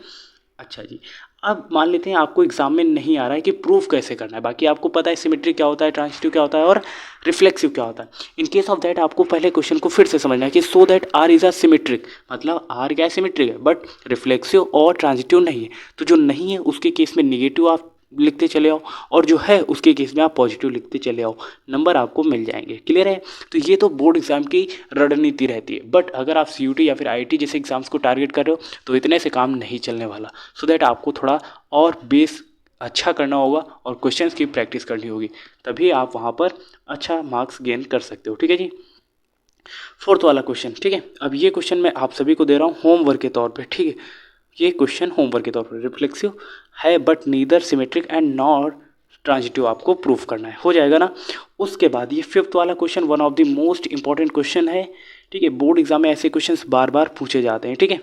अच्छा जी, अब मान लेते हैं आपको एग्जाम में नहीं आ रहा है कि प्रूफ कैसे करना है, बाकी आपको पता है सिमेट्री क्या होता है, ट्रांजिटिव क्या होता है और रिफ्लेक्सिव क्या होता है। इन केस ऑफ दैट आपको पहले क्वेश्चन को फिर से समझना है कि so that R is a symmetric, मतलब आर क्या है, सिमेट्रिक है, बट रिफ्लेक्सिव और ट्रांजिटिव नहीं है। तो जो नहीं है उसके केस में निगेटिव आप लिखते चले आओ, और जो है उसके केस में आप पॉजिटिव लिखते चले आओ, नंबर आपको मिल जाएंगे। क्लियर है? तो ये तो बोर्ड एग्जाम की रणनीति रहती है, बट अगर आप सीयूटी या फिर आईआईटी जैसे एग्जाम्स को टारगेट कर रहे हो तो इतने से काम नहीं चलने वाला। सो दैट आपको थोड़ा और बेस अच्छा करना होगा और क्वेश्चंस की प्रैक्टिस करनी होगी, तभी आप वहाँ पर अच्छा मार्क्स गेन कर सकते हो। ठीक है जी। फोर्थ वाला क्वेश्चन, ठीक है। अब ये क्वेश्चन मैं आप सभी को दे रहा हूँ होमवर्क के तौर पे, ठीक है। ये क्वेश्चन होमवर्क के तौर पर रिफ्लेक्सिव है but neither symmetric and not transitive आपको प्रूफ करना है, हो जाएगा ना। उसके बाद ये फिफ्थ वाला question one of the most important question है, ठीक है। बोर्ड एग्जाम में ऐसे क्वेश्चंस बार बार पूछे जाते हैं, ठीक है।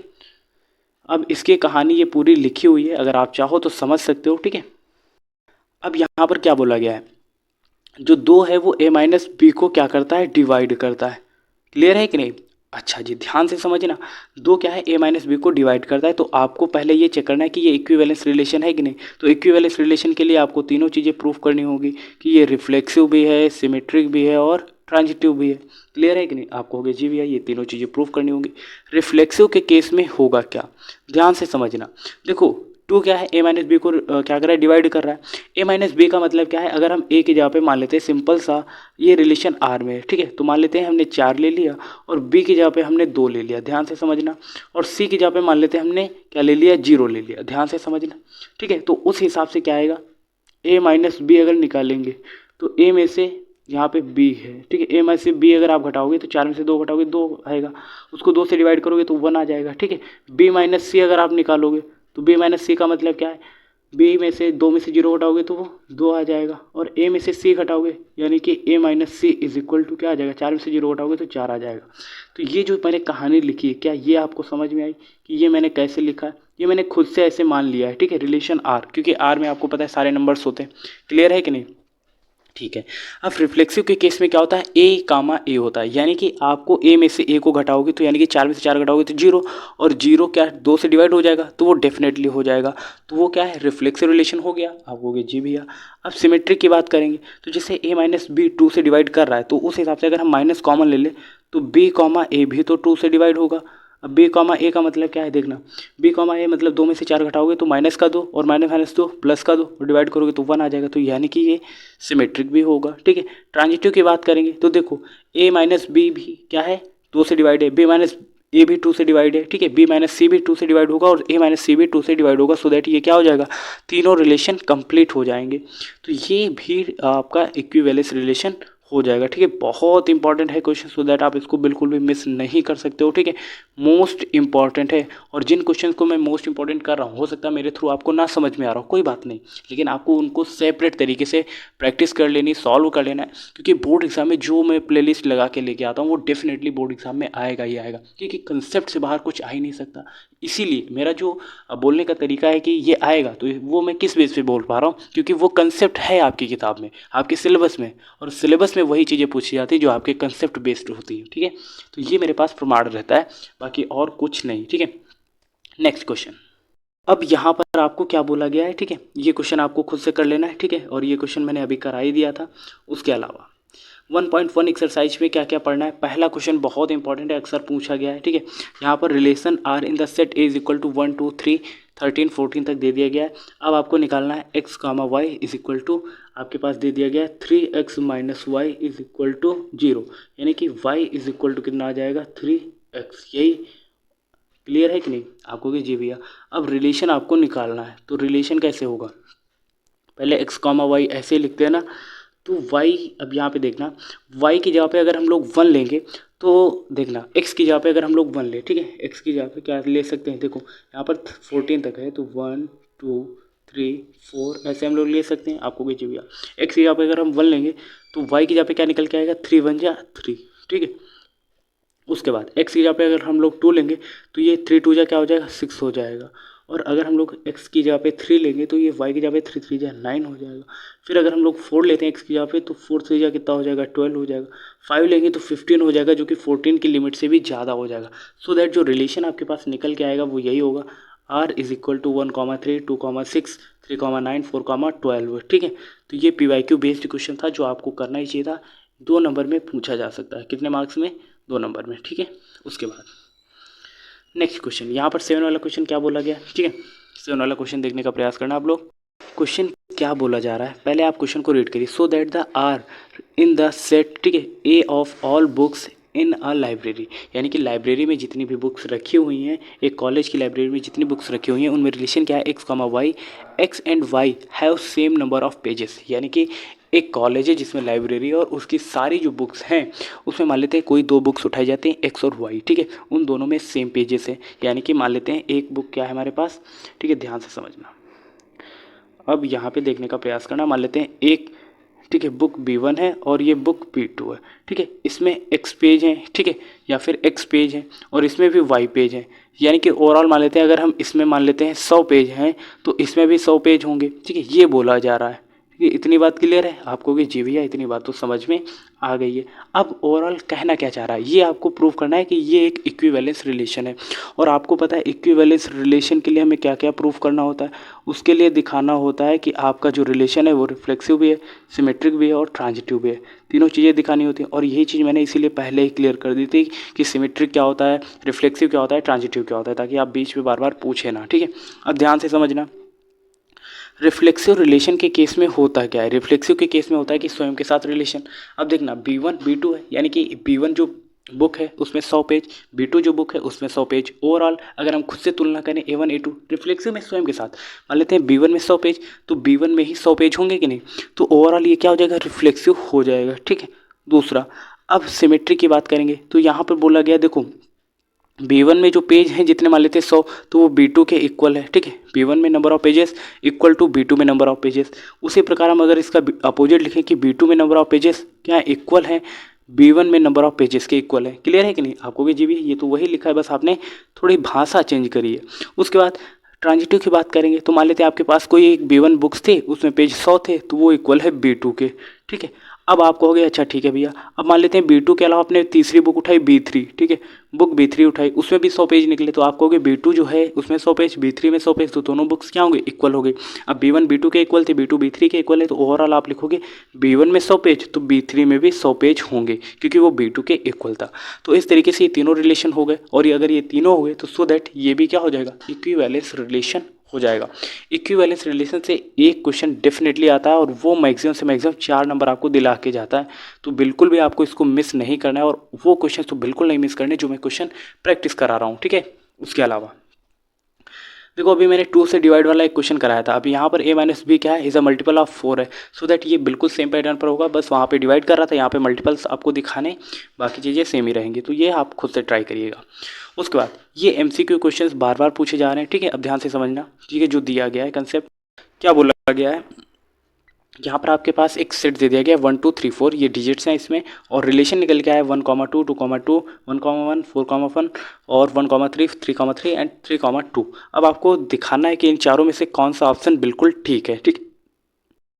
अब इसकी कहानी ये पूरी लिखी हुई है, अगर आप चाहो तो समझ सकते हो, ठीक है। अब यहाँ पर क्या बोला गया है, जो दो है वो a माइनस बी को क्या करता है, डिवाइड करता है। क्लियर है कि नहीं? अच्छा जी, ध्यान से समझना। दो क्या है, a माइनस बी को डिवाइड करता है, तो आपको पहले ये चेक करना है कि ये इक्विवेलेंस रिलेशन है कि नहीं। तो इक्विवेलेंस रिलेशन के लिए आपको तीनों चीज़ें प्रूफ करनी होगी कि ये रिफ्लेक्सिव भी है, सिमेट्रिक भी है और ट्रांजिटिव भी है। क्लियर है कि नहीं? आपको हो गया जी भैया, ये तीनों चीज़ें प्रूफ करनी होगी। रिफ्लेक्सिव के केस में होगा क्या, ध्यान से समझना। देखो टू क्या है, ए माइनस बी को क्या कर रहा है, डिवाइड कर रहा है। ए माइनस बी का मतलब क्या है, अगर हम ए की जगह पे मान लेते हैं सिंपल सा ये रिलेशन आर में है, ठीक है। तो मान लेते हैं हमने 4 ले लिया और बी की जगह पे हमने 2 ले लिया, ध्यान से समझना। और सी की जगह पे मान लेते हैं हमने क्या ले लिया, 0 ले लिया, ध्यान से समझना, ठीक है। तो उस हिसाब से क्या आएगा, ए माइनस बी अगर निकालेंगे तो ए में से यहाँ पे बी है, ठीक है। ए में से बी अगर आप घटाओगे तो 4 में से 2 घटाओगे 2 आएगा, उसको 2 से डिवाइड करोगे तो 1 आ जाएगा, ठीक है। बी माइनस सी अगर आप निकालोगे तो बी माइनस सी का मतलब क्या है, बी में से 2 में से 0 घटाओगे तो वो 2 आ जाएगा, और ए में से सी घटाओगे यानी कि A minus C is equal to क्या आ जाएगा, 4 में से 0 घटाओगे तो 4 आ जाएगा। तो ये जो मैंने कहानी लिखी है, क्या ये आपको समझ में आई कि ये मैंने कैसे लिखा है? ये मैंने खुद से ऐसे मान लिया है, ठीक है, रिलेशन आर, क्योंकि आर में आपको पता है सारे नंबर्स होते हैं। क्लियर है कि नहीं? ठीक है। अब रिफ्लेक्सिव के केस में क्या होता है, ए कामा ए होता है, यानी कि आपको ए में से ए को घटाओगे तो यानी कि 4 में से 4 घटाओगे तो 0, और 0 क्या 2 से डिवाइड हो जाएगा तो वो डेफिनेटली हो जाएगा। तो वो क्या है, रिफ्लेक्सिव रिलेशन हो गया। आप कहोगे जी भैया। अब सिमेट्रिक की बात करेंगे तो जैसे ए माइनस बी 2 से डिवाइड कर रहा है, तो उस हिसाब से अगर हम माइनस कॉमन ले लें तो बी कॉमा ए भी तो 2 से डिवाइड होगा। अब बी कॉमा ए का मतलब क्या है, देखना, बी कॉमा ए मतलब 2 में से 4 घटाओगे तो माइनस का 2 और माइनस माइनस 2 प्लस का 2 और डिवाइड करोगे तो 1 आ जाएगा। तो यानी कि ये सिमेट्रिक भी होगा, ठीक है। ट्रांजिटिव की बात करेंगे तो देखो ए माइनस बी भी क्या है, 2 से डिवाइड है, बी माइनस ए भी 2 से डिवाइड है, ठीक है। बी माइनस सी भी 2 से डिवाइड होगा और ए माइनस सी भी 2 से डिवाइड होगा। सो दैट ये क्या हो जाएगा, तीनों रिलेशन कंप्लीट हो जाएंगे। तो ये भी आपका इक्विवेलेंस रिलेशन हो जाएगा, ठीक है। बहुत इंपॉर्टेंट है क्वेश्चन, सो दैट आप इसको बिल्कुल भी मिस नहीं कर सकते हो, ठीक है। मोस्ट इंपॉर्टेंट है, और जिन क्वेश्चन को मैं मोस्ट इंपॉर्टेंट कर रहा हूँ, हो सकता है मेरे थ्रू आपको ना समझ में आ रहा हो, कोई बात नहीं, लेकिन आपको उनको सेपरेट तरीके से प्रैक्टिस कर लेनी, सॉल्व कर लेना है, क्योंकि बोर्ड एग्जाम में जो मैं प्लेलिस्ट लगा के लेके आता हूँ वो डेफिनेटली बोर्ड एग्जाम में आएगा ही आएगा, क्योंकि कंसेप्ट से बाहर कुछ आ ही नहीं सकता। इसीलिए मेरा जो बोलने का तरीका है कि ये आएगा, तो वो मैं किस बेस पे बोल पा रहा हूँ, क्योंकि वो कंसेप्ट है आपकी किताब में, आपके सिलेबस में, और सिलेबस में वही चीज़ें पूछी जाती है जो आपके कंसेप्ट बेस्ड होती है, ठीक है। तो ये मेरे पास प्रमाण रहता है, बाकी और कुछ नहीं, ठीक है। Next question. अब यहाँ पर आपको क्या बोला गया है, ठीक है, ये क्वेश्चन आपको खुद से कर लेना है, ठीक है। और ये क्वेश्चन मैंने अभी करा ही दिया था। उसके अलावा 1.1 एक्सरसाइज में क्या क्या पढ़ना है, पहला क्वेश्चन बहुत इंपॉर्टेंट है, अक्सर पूछा गया है, ठीक है। यहाँ पर relation R in the set A is equal to 1 2 3 13 14 तक दे दिया गया है। अब आपको निकालना है x comma y is equal to, आपके पास दे दिया गया है 3x minus y is equal to 0, यानी कि y इज इक्वल टू कितना आ जाएगा, 3x। यही क्लियर है कि नहीं? आपको कि जी भैया। अब रिलेशन आपको निकालना है, तो रिलेशन कैसे होगा, पहले एक्स कामा वाई ऐसे लिखते हैं ना, तो y, अब यहाँ पे देखना, y की जगह पे अगर हम लोग 1 लेंगे तो देखना, x की जगह पे अगर हम लोग 1 ले, ठीक है, x की जगह पे क्या ले सकते हैं, देखो यहाँ पर 14 तक है तो 1 2 3 4 ऐसे हम लोग ले सकते हैं। आपको कोई चाहिए, x की जगह पे अगर हम 1 लेंगे तो y की जगह पे क्या निकल के आएगा, 3 1 जा 3, ठीक है। उसके बाद x की जगह पे अगर हम लोग 2 लेंगे तो ये 3 2 जा क्या हो जाएगा, 6 हो जाएगा। और अगर हम लोग x की जगह पे 3 लेंगे तो ये y की जगह पे 3 3 जा 9 हो जाएगा। फिर अगर हम लोग 4 लेते हैं x की जगह पे तो 4 3 जा कितना हो जाएगा, 12 हो जाएगा। 5 लेंगे तो 15 हो जाएगा, जो कि 14 की लिमिट से भी ज़्यादा हो जाएगा। सो दैट जो रिलेशन आपके पास निकल के आएगा वो यही होगा, r इज इक्वल टू 1,3, 2,6, 3,9, 4,12। ठीक है, तो ये PYQ बेस्ड क्वेश्चन था जो आपको करना ही चाहिए था। 2 नंबर में पूछा जा सकता है। कितने मार्क्स में? 2 नंबर में। ठीक है, उसके बाद नेक्स्ट क्वेश्चन, यहाँ पर 7 वाला क्वेश्चन क्या बोला गया? ठीक है, 7 वाला क्वेश्चन देखने का प्रयास करना आप लोग। क्वेश्चन क्या बोला जा रहा है, पहले आप क्वेश्चन को रीड करिए। So that the are in the set, ठीक है, A of all books in a library, यानी कि लाइब्रेरी में जितनी भी बुक्स रखी हुई हैं, एक कॉलेज की लाइब्रेरी में जितनी बुक्स रखी हुई हैं, उनमें रिलेशन क्या है? X comma y, x and y have same number of pages. यानी कि एक कॉलेज है जिसमें लाइब्रेरी है और उसकी सारी जो बुक्स हैं उसमें मान लेते हैं कोई 2 बुक्स उठाई जाती हैं, एक्स और वाई। ठीक है, उन दोनों में सेम पेजेस है, यानी कि मान लेते हैं एक बुक क्या है हमारे पास। ठीक है, ध्यान से समझना। अब यहाँ पे देखने का प्रयास करना, मान लेते हैं एक, ठीक है, बुक B1 है और ये बुक B2 है। ठीक है, इसमें x पेज है, ठीक है, या फिर x पेज है और इसमें भी y पेज है, यानी कि ओवरऑल मान लेते हैं अगर हम इसमें मान लेते हैं 100 पेज हैं तो इसमें भी 100 पेज होंगे। ठीक है, ये बोला जा रहा है। ठीक है, इतनी बात क्लियर है आपको कि जी भैया इतनी बात तो समझ में आ गई है। अब ओवरऑल कहना क्या चाह रहा है, ये आपको प्रूव करना है कि ये एक इक्विवेलेंस रिलेशन है। और आपको पता है इक्विवेलेंस रिलेशन के लिए हमें क्या क्या प्रूव करना होता है? उसके लिए दिखाना होता है कि आपका जो रिलेशन है वो रिफ्लेक्सिव भी है, सिमेट्रिक भी है और ट्रांजिटिव भी है। तीनों चीज़ें दिखानी होती हैं और यही चीज़ मैंने इसीलिए पहले ही क्लियर कर दी थी कि सिमेट्रिक क्या होता है, रिफ्लेक्सिव क्या होता है, ट्रांजिटिव क्या होता है, ताकि आप बीच में बार बार पूछे ना। ठीक है, अब ध्यान से समझना। रिफ्लेक्सिव रिलेशन के केस में होता क्या है? रिफ्लेक्सिव के केस में होता है कि स्वयं के साथ रिलेशन। अब देखना B1 B2 है, यानी कि B1 जो बुक है उसमें 100 पेज, B2 जो बुक है उसमें 100 पेज। ओवरऑल अगर हम खुद से तुलना करें A1 A2 रिफ्लेक्सिव में स्वयं के साथ, मान लेते हैं B1 में 100 पेज तो B1 में ही 100 पेज होंगे कि नहीं, तो ओवरऑल ये क्या हो जाएगा? रिफ्लेक्सिव हो जाएगा। ठीक है, दूसरा अब सिमेट्री की बात करेंगे तो यहाँ पर बोला गया, देखो B1 में जो पेज हैं जितने मान लेते हैं 100 तो वो B2 के इक्वल है। ठीक है, B1 में number of pages equal to B2 में नंबर ऑफ पेजेस। उसी प्रकार हम अगर इसका अपोजिट लिखें कि B2 में नंबर ऑफ पेजेस क्या है? इक्वल है B1 में नंबर ऑफ पेजेस के इक्वल है। क्लियर है कि नहीं? आपको भी जी भी ये तो वही लिखा है, बस आपने थोड़ी भाषा चेंज करी है। उसके बाद ट्रांजिटिव की बात करेंगे तो मान लेते हैं आपके पास कोई एक B1 बुक्स थे उसमें पेज 100 थे तो वो इक्वल है B2 के। ठीक है, अब आप कहोगे अच्छा ठीक है भैया, अब मान लेते हैं B2 के अलावा आपने तीसरी बुक उठाई B3, ठीक है, बुक B3 उठाई उसमें भी 100 पेज निकले तो आप कहोगे B2 जो है उसमें 100 पेज, B3 में 100 पेज, तो दोनों बुक्स क्या होंगे? इक्वल हो गए। अब B1 B2 के इक्वल थे, B2 B3 के इक्वल है, तो ओवरऑल आप लिखोगे B1 में 100 पेज तो B3 में भी 100 पेज होंगे क्योंकि वो B2 के इक्वल था। तो इस तरीके से ये तीनों रिलेशन हो गए और अगर ये तीनों हो गए तो सो दैट ये भी क्या हो जाएगा? इक्विवेलेंस रिलेशन हो जाएगा। इक्विवेलेंस रिलेशन से एक क्वेश्चन डेफिनेटली आता है और वो मैक्सिमम से मैक्सिमम 4 नंबर आपको दिला के जाता है, तो बिल्कुल भी आपको इसको मिस नहीं करना है और वो क्वेश्चन तो बिल्कुल नहीं मिस करने जो मैं क्वेश्चन प्रैक्टिस करा रहा हूँ। ठीक है, उसके अलावा देखो अभी मैंने 2 से डिवाइड वाला एक क्वेश्चन कराया था, अभी यहाँ पर a माइनस बी क्या है? इज़ अ मल्टीपल ऑफ 4 है, सो दैट ये बिल्कुल सेम पैटर्न पर होगा, बस वहाँ पे डिवाइड कर रहा था, यहाँ पे मल्टीपल्स आपको दिखाने, बाकी चीज़ें सेम ही रहेंगी, तो ये आप खुद से ट्राई करिएगा। उसके बाद ये MCQ क्वेश्चंस बार बार पूछे जा रहे हैं। ठीक है, अब ध्यान से समझना। ठीक है, जो दिया गया है कंसेप्ट क्या बोला गया है, यहाँ पर आपके पास एक सेट दे दिया गया 1 2 3 4, ये डिजिट्स हैं इसमें और रिलेशन निकल के आया 1,2 2,2 1,1 4,1 और 1,3 3,3 एंड 3,2। अब आपको दिखाना है कि इन चारों में से कौन सा ऑप्शन बिल्कुल ठीक है। ठीक,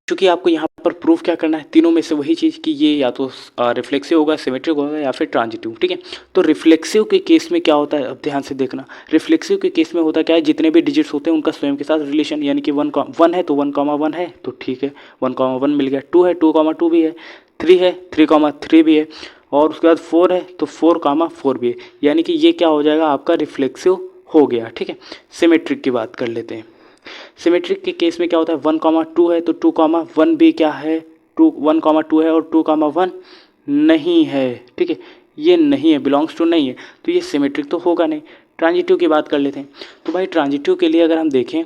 क्योंकि आपको यहाँ पर प्रूफ क्या करना है? तीनों में से वही चीज़ कि ये या तो रिफ्लेक्सिव होगा, सिमेट्रिक होगा या फिर ट्रांजिटिव। ठीक है, तो रिफ्लेक्सिव के केस में क्या होता है? अब ध्यान से देखना। रिफ्लेक्सिव के केस में होता क्या है? जितने भी डिजिट्स होते हैं उनका स्वयं के साथ रिलेशन, यानी कि 1 है तो 1,1 है तो ठीक है 1,1 मिल गया, 2 है 2,2 भी है, 3 है 3,3 भी है और उसके बाद 4 है तो 4,4 भी है, यानी कि ये क्या हो जाएगा? आपका रिफ्लेक्सिव हो गया। ठीक है, सिमेट्रिक की बात कर लेते हैं। सिमेट्रिक के केस में क्या होता है? 1,2 है तो 2,1 भी क्या है? 1,2 है और 2,1 नहीं है। ठीक है, ये नहीं है, बिलोंग्स टू नहीं है, तो ये सिमेट्रिक तो होगा नहीं। ट्रांजिटिव की बात कर लेते हैं, तो भाई ट्रांजिटिव के लिए अगर हम देखें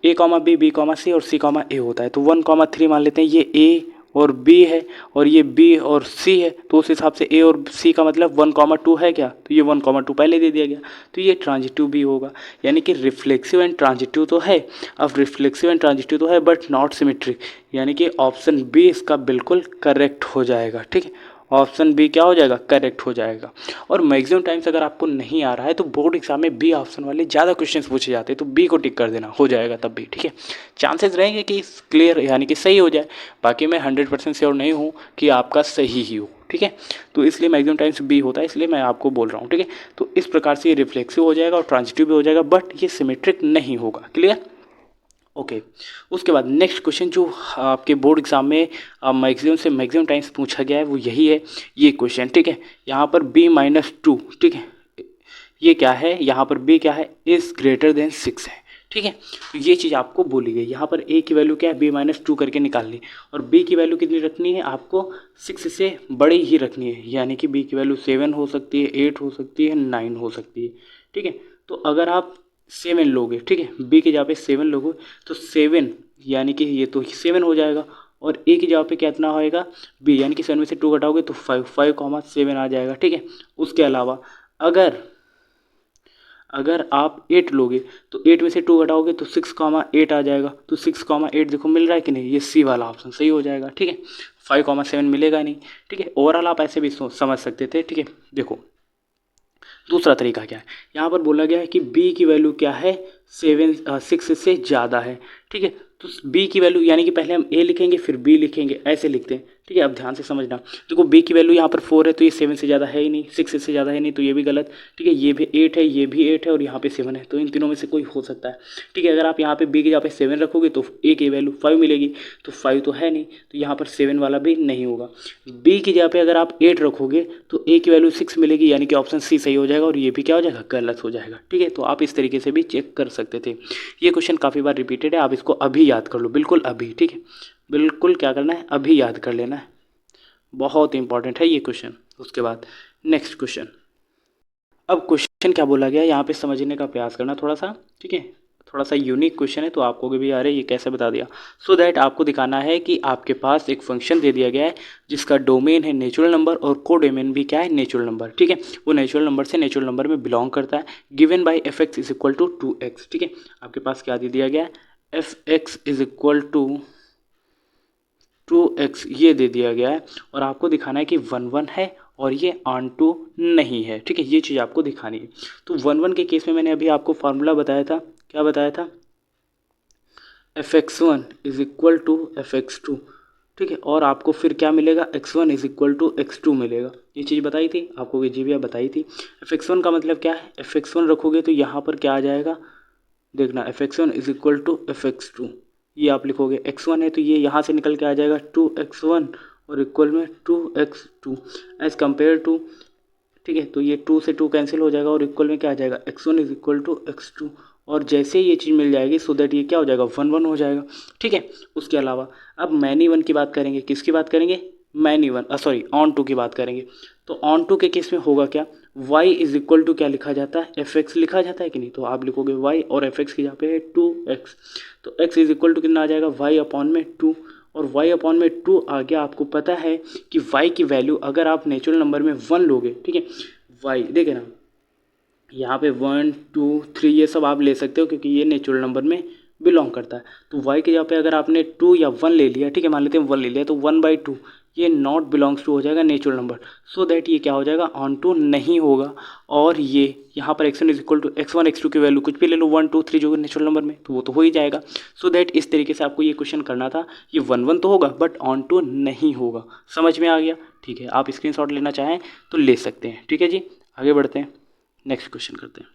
A, B, B, C और C, A होता है, तो 1,3 मान लेते हैं ये A और B है और ये B और C है, तो उस हिसाब से A और C का मतलब 1,2 है क्या? तो ये 1,2 पहले दे दिया गया, तो ये ट्रांजिटिव भी होगा, यानी कि रिफ्लेक्सिव एंड ट्रांजिटिव तो है। अब रिफ्लेक्सिव एंड ट्रांजिटिव तो है बट नॉट सिमेट्रिक, यानी कि ऑप्शन बी इसका बिल्कुल करेक्ट हो जाएगा। ठीक है, ऑप्शन बी क्या हो जाएगा? करेक्ट हो जाएगा। और मैक्सिमम टाइम्स अगर आपको नहीं आ रहा है तो बोर्ड एग्जाम में बी ऑप्शन वाले ज़्यादा क्वेश्चंस पूछे जाते हैं, तो बी को टिक कर देना, हो जाएगा तब भी। ठीक है, चांसेस रहेंगे कि क्लियर यानी कि सही हो जाए, बाकी मैं 100% श्योर नहीं हूँ कि आपका सही ही हो। ठीक है। तो इसलिए मैक्सिमम टाइम्स बी होता है, इसलिए मैं आपको बोल रहा हूँ, ठीक है। तो इस प्रकार से ये रिफ्लेक्सिव हो जाएगा और ट्रांजिटिव भी हो जाएगा, बट ये सिमेट्रिक नहीं होगा। क्लियर? ओके। उसके बाद नेक्स्ट क्वेश्चन जो आपके बोर्ड एग्जाम में मैक्सिमम से मैक्सिमम टाइम्स पूछा गया है वो यही है, ये क्वेश्चन, ठीक है। यहाँ पर b-2, ठीक है, ये क्या है, यहाँ पर b क्या है, इज ग्रेटर देन 6 है, ठीक है। तो ये चीज़ आपको बोली गई। यहाँ पर a की वैल्यू क्या है, b-2 करके निकालनी, और b की वैल्यू कितनी रखनी है आपको, 6 से बड़ी ही रखनी है, यानी कि b की वैल्यू 7 हो सकती है, 8 हो सकती है, 9 हो सकती है, ठीक है। तो अगर आप 7 लोगे, ठीक है, बी की जगह पे 7 लोगे तो 7 यानी कि ये तो 7 हो जाएगा, और ए की जगह पे कितना होएगा, बी, यानी कि 7 में से 2 घटाओगे तो 5,7 आ जाएगा, ठीक है। उसके अलावा अगर आप 8 लोगे तो 8 में से 2 घटाओगे तो 6,8 आ जाएगा। तो 6,8 देखो मिल रहा है कि नहीं, ये सी वाला ऑप्शन सही हो जाएगा, ठीक है। 5,7 मिलेगा नहीं, ठीक है। ओवरऑल आप ऐसे भी समझ सकते थे, ठीक है। देखो दूसरा तरीका क्या है, यहाँ पर बोला गया है कि b की वैल्यू क्या है, 6 से ज़्यादा है, ठीक है। तो b की वैल्यू यानी कि पहले हम a लिखेंगे फिर b लिखेंगे, ऐसे लिखते हैं, ठीक है। अब ध्यान से समझना, देखो b की वैल्यू यहाँ पर 4 है तो ये 7 से ज़्यादा है ही नहीं, 6 से ज़्यादा है नहीं, तो ये भी गलत, ठीक है। ये भी 8 है, ये भी 8 है, और यहाँ पे 7 है, तो इन तीनों में से कोई हो सकता है, ठीक है। अगर आप यहाँ पे b की जगह पे 7 रखोगे तो a की वैल्यू 5 मिलेगी, तो 5 तो है नहीं, तो यहाँ पर 7 वाला भी नहीं होगा। b की जगह पे अगर आप 8 रखोगे तो a की वैल्यू 6 मिलेगी, यानी कि ऑप्शन सी सही हो जाएगा, और ये भी क्या हो जाएगा, गलत हो जाएगा, ठीक है। तो आप इस तरीके से भी चेक कर सकते थे। ये क्वेश्चन काफ़ी बार रिपीटेड है, आप इसको अभी याद कर लो, बिल्कुल अभी, ठीक है। बिल्कुल क्या करना है, अभी याद कर लेना है, बहुत इंपॉर्टेंट है ये क्वेश्चन। उसके बाद नेक्स्ट क्वेश्चन, अब क्वेश्चन क्या बोला गया यहाँ पे समझने का प्रयास करना थोड़ा सा, ठीक है। थोड़ा सा यूनिक क्वेश्चन है, तो आपको भी आ रहा है ये कैसे बता दिया, सो दैट आपको दिखाना है कि आपके पास एक फंक्शन दे दिया गया है जिसका डोमेन है नेचुरल नंबर और को डोमेन भी क्या है, नेचुरल नंबर, ठीक है। वो नेचुरल नंबर से नेचुरल नंबर में बिलोंग करता है, given by f(x) is equal to 2x, ठीक है। आपके पास क्या दे दिया गया है, f(x) is equal to 2x, ये दे दिया गया है, और आपको दिखाना है कि 1 है और ये ऑन टू नहीं है, ठीक है। ये चीज़ आपको दिखानी है। तो 1 के केस में मैंने अभी आपको फार्मूला बताया था, क्या बताया था, f(x1) is equal to f(x2), ठीक है। और आपको फिर क्या मिलेगा, x1 is equal to x2 मिलेगा, ये चीज़ बताई थी आपको, जी भैया बताई थी। f(x1) का मतलब क्या है, f(x1) रखोगे तो यहाँ पर क्या आ जाएगा, देखना, f(x1) is equal to f(x2), ये आप लिखोगे, x1 है तो ये यहाँ से निकल के आ जाएगा 2x1 और इक्वल में 2x2 एज कम्पेयर टू, ठीक है। तो ये 2 से 2 कैंसिल हो जाएगा और इक्वल में क्या आ जाएगा, x1 is equal to x2, और जैसे ये चीज़ मिल जाएगी सो दैट ये क्या हो जाएगा, 1 हो जाएगा, ठीक है। उसके अलावा अब मैनी वन की बात करेंगे, किसकी बात करेंगे, many one, sorry onto की बात करेंगे। तो ऑन टू के केस में होगा क्या, y इज इक्वल टू क्या लिखा जाता है, f(x) लिखा जाता है कि नहीं, तो आप लिखोगे y और f(x) की जहाँ पे है 2x, तो x इज इक्वल टू कितना आ जाएगा, y अपॉन में 2, और y अपॉन में 2 आ गया। आपको पता है कि y की वैल्यू अगर आप नेचुरल नंबर में 1 लोगे, ठीक है, y देखे ना, यहाँ पे 1 2 3 ये सब आप ले सकते हो क्योंकि ये नेचुरल नंबर में बिलोंग करता है। तो y के जगह पे अगर आपने 2 या 1 ले लिया, ठीक है, मान लेते हैं 1 ले लिया, तो 1/2 ये नॉट बिलोंग्स टू हो जाएगा नेचुरल नंबर, सो दैट ये क्या हो जाएगा, ऑन टू नहीं होगा। और ये यहाँ पर x1 is equal to x1 x2 की वैल्यू कुछ भी ले लो, 1 2 3 जो नेचुरल नंबर में, तो वो तो हो ही जाएगा। सो दैट इस तरीके से आपको ये क्वेश्चन करना था, ये 1 तो होगा बट ऑन टू नहीं होगा। समझ में आ गया, ठीक है। आप स्क्रीनशॉट लेना चाहें तो ले सकते हैं, ठीक है जी। आगे बढ़ते हैं, नेक्स्ट क्वेश्चन करते हैं।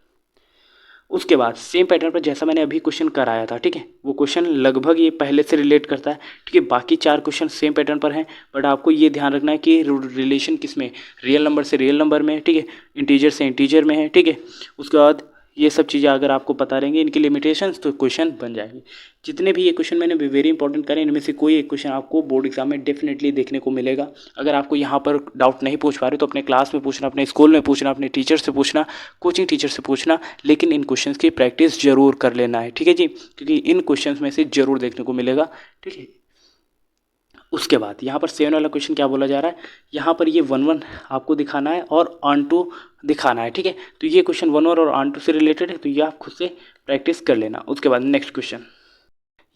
उसके बाद सेम पैटर्न पर जैसा मैंने अभी क्वेश्चन कराया था, ठीक है, वो क्वेश्चन लगभग ये पहले से रिलेट करता है, ठीक है। बाकी 4 क्वेश्चन सेम पैटर्न पर हैं, बट आपको ये ध्यान रखना है कि रिलेशन किस में, रियल नंबर से रियल नंबर में है, ठीक है, इंटीजर से इंटीजर में है, ठीक है। उसके बाद ये सब चीज़ें अगर आपको पता रहेंगी, इनकी लिमिटेशंस, तो क्वेश्चन बन जाएंगे। जितने भी ये क्वेश्चन मैंने वेरी इंपॉर्टेंट करे, इनमें से कोई एक क्वेश्चन आपको बोर्ड एग्जाम में डेफिनेटली देखने को मिलेगा। अगर आपको यहाँ पर डाउट नहीं पूछ पा रहे तो अपने क्लास में पूछना, अपने स्कूल में पूछना, अपने टीचर से पूछना, कोचिंग टीचर से पूछना, लेकिन इन क्वेश्चंस की प्रैक्टिस जरूर कर लेना है, ठीक है जी, क्योंकि इन क्वेश्चंस में से जरूर देखने को मिलेगा, ठीक है। उसके बाद यहाँ पर 7 वाला क्वेश्चन क्या बोला जा रहा है, यहाँ पर ये 1 आपको दिखाना है और ऑन टू दिखाना है, ठीक है। तो ये क्वेश्चन 1 और ऑन टू से रिलेटेड है, तो ये आप खुद से प्रैक्टिस कर लेना। उसके बाद नेक्स्ट क्वेश्चन,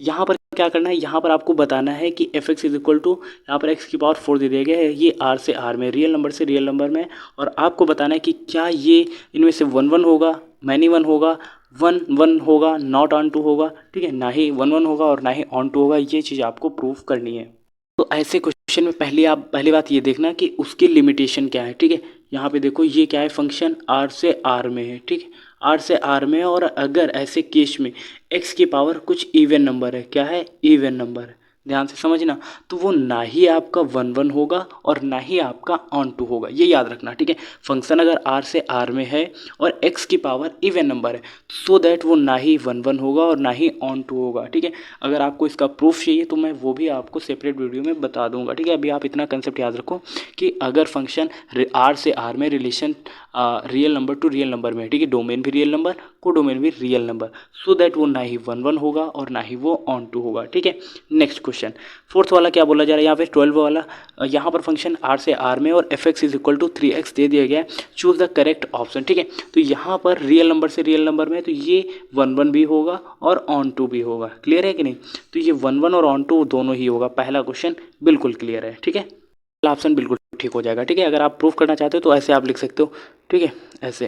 यहाँ पर क्या करना है, यहाँ पर आपको बताना है कि f(x) इज इक्वल टू, यहाँ पर x की पावर 4 दे दिया गया है, ये r से r में, रियल नंबर से रियल नंबर में, और आपको बताना है कि क्या ये इनमें से 1 होगा, मैनी 1 होगा, 1 होगा, नॉट ऑन टू होगा, ठीक है, ना ही 1 होगा और ना ही ऑन टू होगा। ये चीज़ आपको प्रूव करनी है। तो ऐसे क्वेश्चन क्वेश्चन में पहली बात ये देखना कि उसकी लिमिटेशन क्या है, ठीक है। यहाँ पे देखो ये क्या है, फंक्शन आर से आर में है, ठीक है, आर से आर में है। और अगर ऐसे केस में एक्स की पावर कुछ इवन नंबर है, क्या है, इवन नंबर है, ध्यान से समझना, तो वो ना ही आपका 1 1 होगा और ना ही आपका ऑन टू होगा, ये याद रखना, ठीक है। फंक्शन अगर आर से आर में है और एक्स की पावर इवन नंबर है, सो दैट वो ना ही 1 1 होगा और ना ही ऑन टू होगा, ठीक है। अगर आपको इसका प्रूफ चाहिए तो मैं वो भी आपको सेपरेट वीडियो में बता दूंगा, ठीक है। अभी आप इतना कंसेप्ट याद रखो कि अगर फंक्शन आर से आर में relation real number two real number में, ठीक है, डोमेन भी रियल नंबर, को डोमेन भी रियल नंबर, सो दैट वो ना ही 1 1 होगा और ना ही वो ऑन टू होगा, ठीक है। नेक्स्ट क्वेश्चन, फोर्थ वाला क्या बोला जा रहा है यहाँ पे, 12 वाला, यहाँ पर फंक्शन आर से आर में और f x is equal to 3x दे दिया गया है, चूज द करेक्ट ऑप्शन, ठीक है। तो यहाँ पर रियल नंबर से रियल नंबर में, तो ये 1 1 भी होगा और ऑन टू भी होगा, क्लियर है कि नहीं। तो ये 1 1 और ऑन टू दोनों ही होगा, पहला क्वेश्चन बिल्कुल क्लियर है, ठीक है, पहला ऑप्शन बिल्कुल ठीक हो जाएगा, ठीक है। अगर आप प्रूफ करना चाहते हो तो ऐसे आप लिख सकते हो, ठीक है, ऐसे,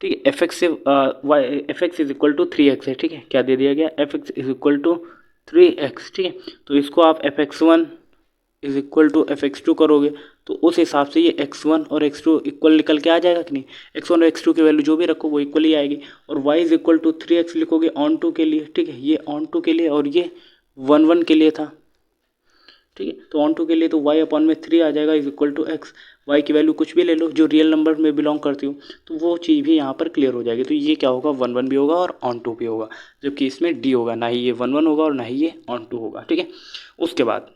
ठीक है। एफ एक्स से f x is equal to 3x है, ठीक है, क्या दे दिया गया, f x is equal to 3x, ठीक है। तो इसको आप f x one is equal to f x two करोगे तो उस हिसाब से ये x1 और x2 इक्वल निकल के आ जाएगा कि नहीं, x1 और x2 की वैल्यू जो भी रखो वो इक्वल ही आएगी। और y is equal to 3x लिखोगे ऑन टू के लिए, ठीक है, ये ऑन टू के लिए और ये 1 1 के लिए था, ठीक है। तो ऑन टू के लिए तो y अपॉन में 3 आ जाएगा is equal to x, y की वैल्यू कुछ भी ले लो जो रियल नंबर में बिलोंग करती हो, तो वो चीज़ भी यहाँ पर क्लियर हो जाएगी। तो ये क्या होगा, 1 1 भी होगा और ऑन टू भी होगा, जबकि इसमें डी होगा, ना ही ये 1 1 होगा और ना ही ये ऑन टू होगा, ठीक है। उसके बाद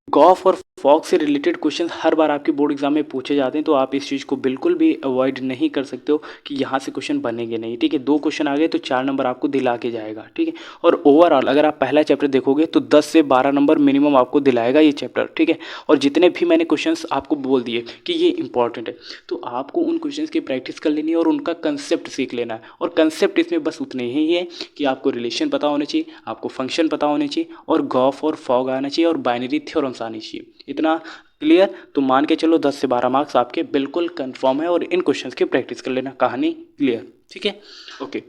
गॉफ और फॉग से रिलेटेड क्वेश्चन हर बार आपके बोर्ड एग्जाम में पूछे जाते हैं, तो आप इस चीज़ को बिल्कुल भी अवॉइड नहीं कर सकते हो कि यहाँ से क्वेश्चन बनेंगे नहीं, ठीक है। 2 क्वेश्चन आ गए तो 4 नंबर आपको दिला के जाएगा, ठीक है। और ओवरऑल अगर आप पहला चैप्टर देखोगे तो 10 से 12 नंबर मिनिमम आपको दिलाएगा ये चैप्टर, ठीक है। और जितने भी मैंने क्वेश्चन आपको बोल दिए कि ये इंपॉर्टेंट है, तो आपको उन क्वेश्चन की प्रैक्टिस कर लेनी है और उनका कंसेप्ट सीख लेना है। और कंसेप्ट इसमें बस उतने ही है कि आपको रिलेशन पता होने चाहिए, आपको फंक्शन पता होने चाहिए, और गॉफ और फॉग आना चाहिए और बाइनरी थ्योरम्स आनी चाहिए। इतना क्लियर, तो मान के चलो 10 से 12 मार्क्स आपके बिल्कुल कंफर्म है। और इन क्वेश्चंस की प्रैक्टिस कर लेना, कहानी क्लियर, ठीक है, ओके।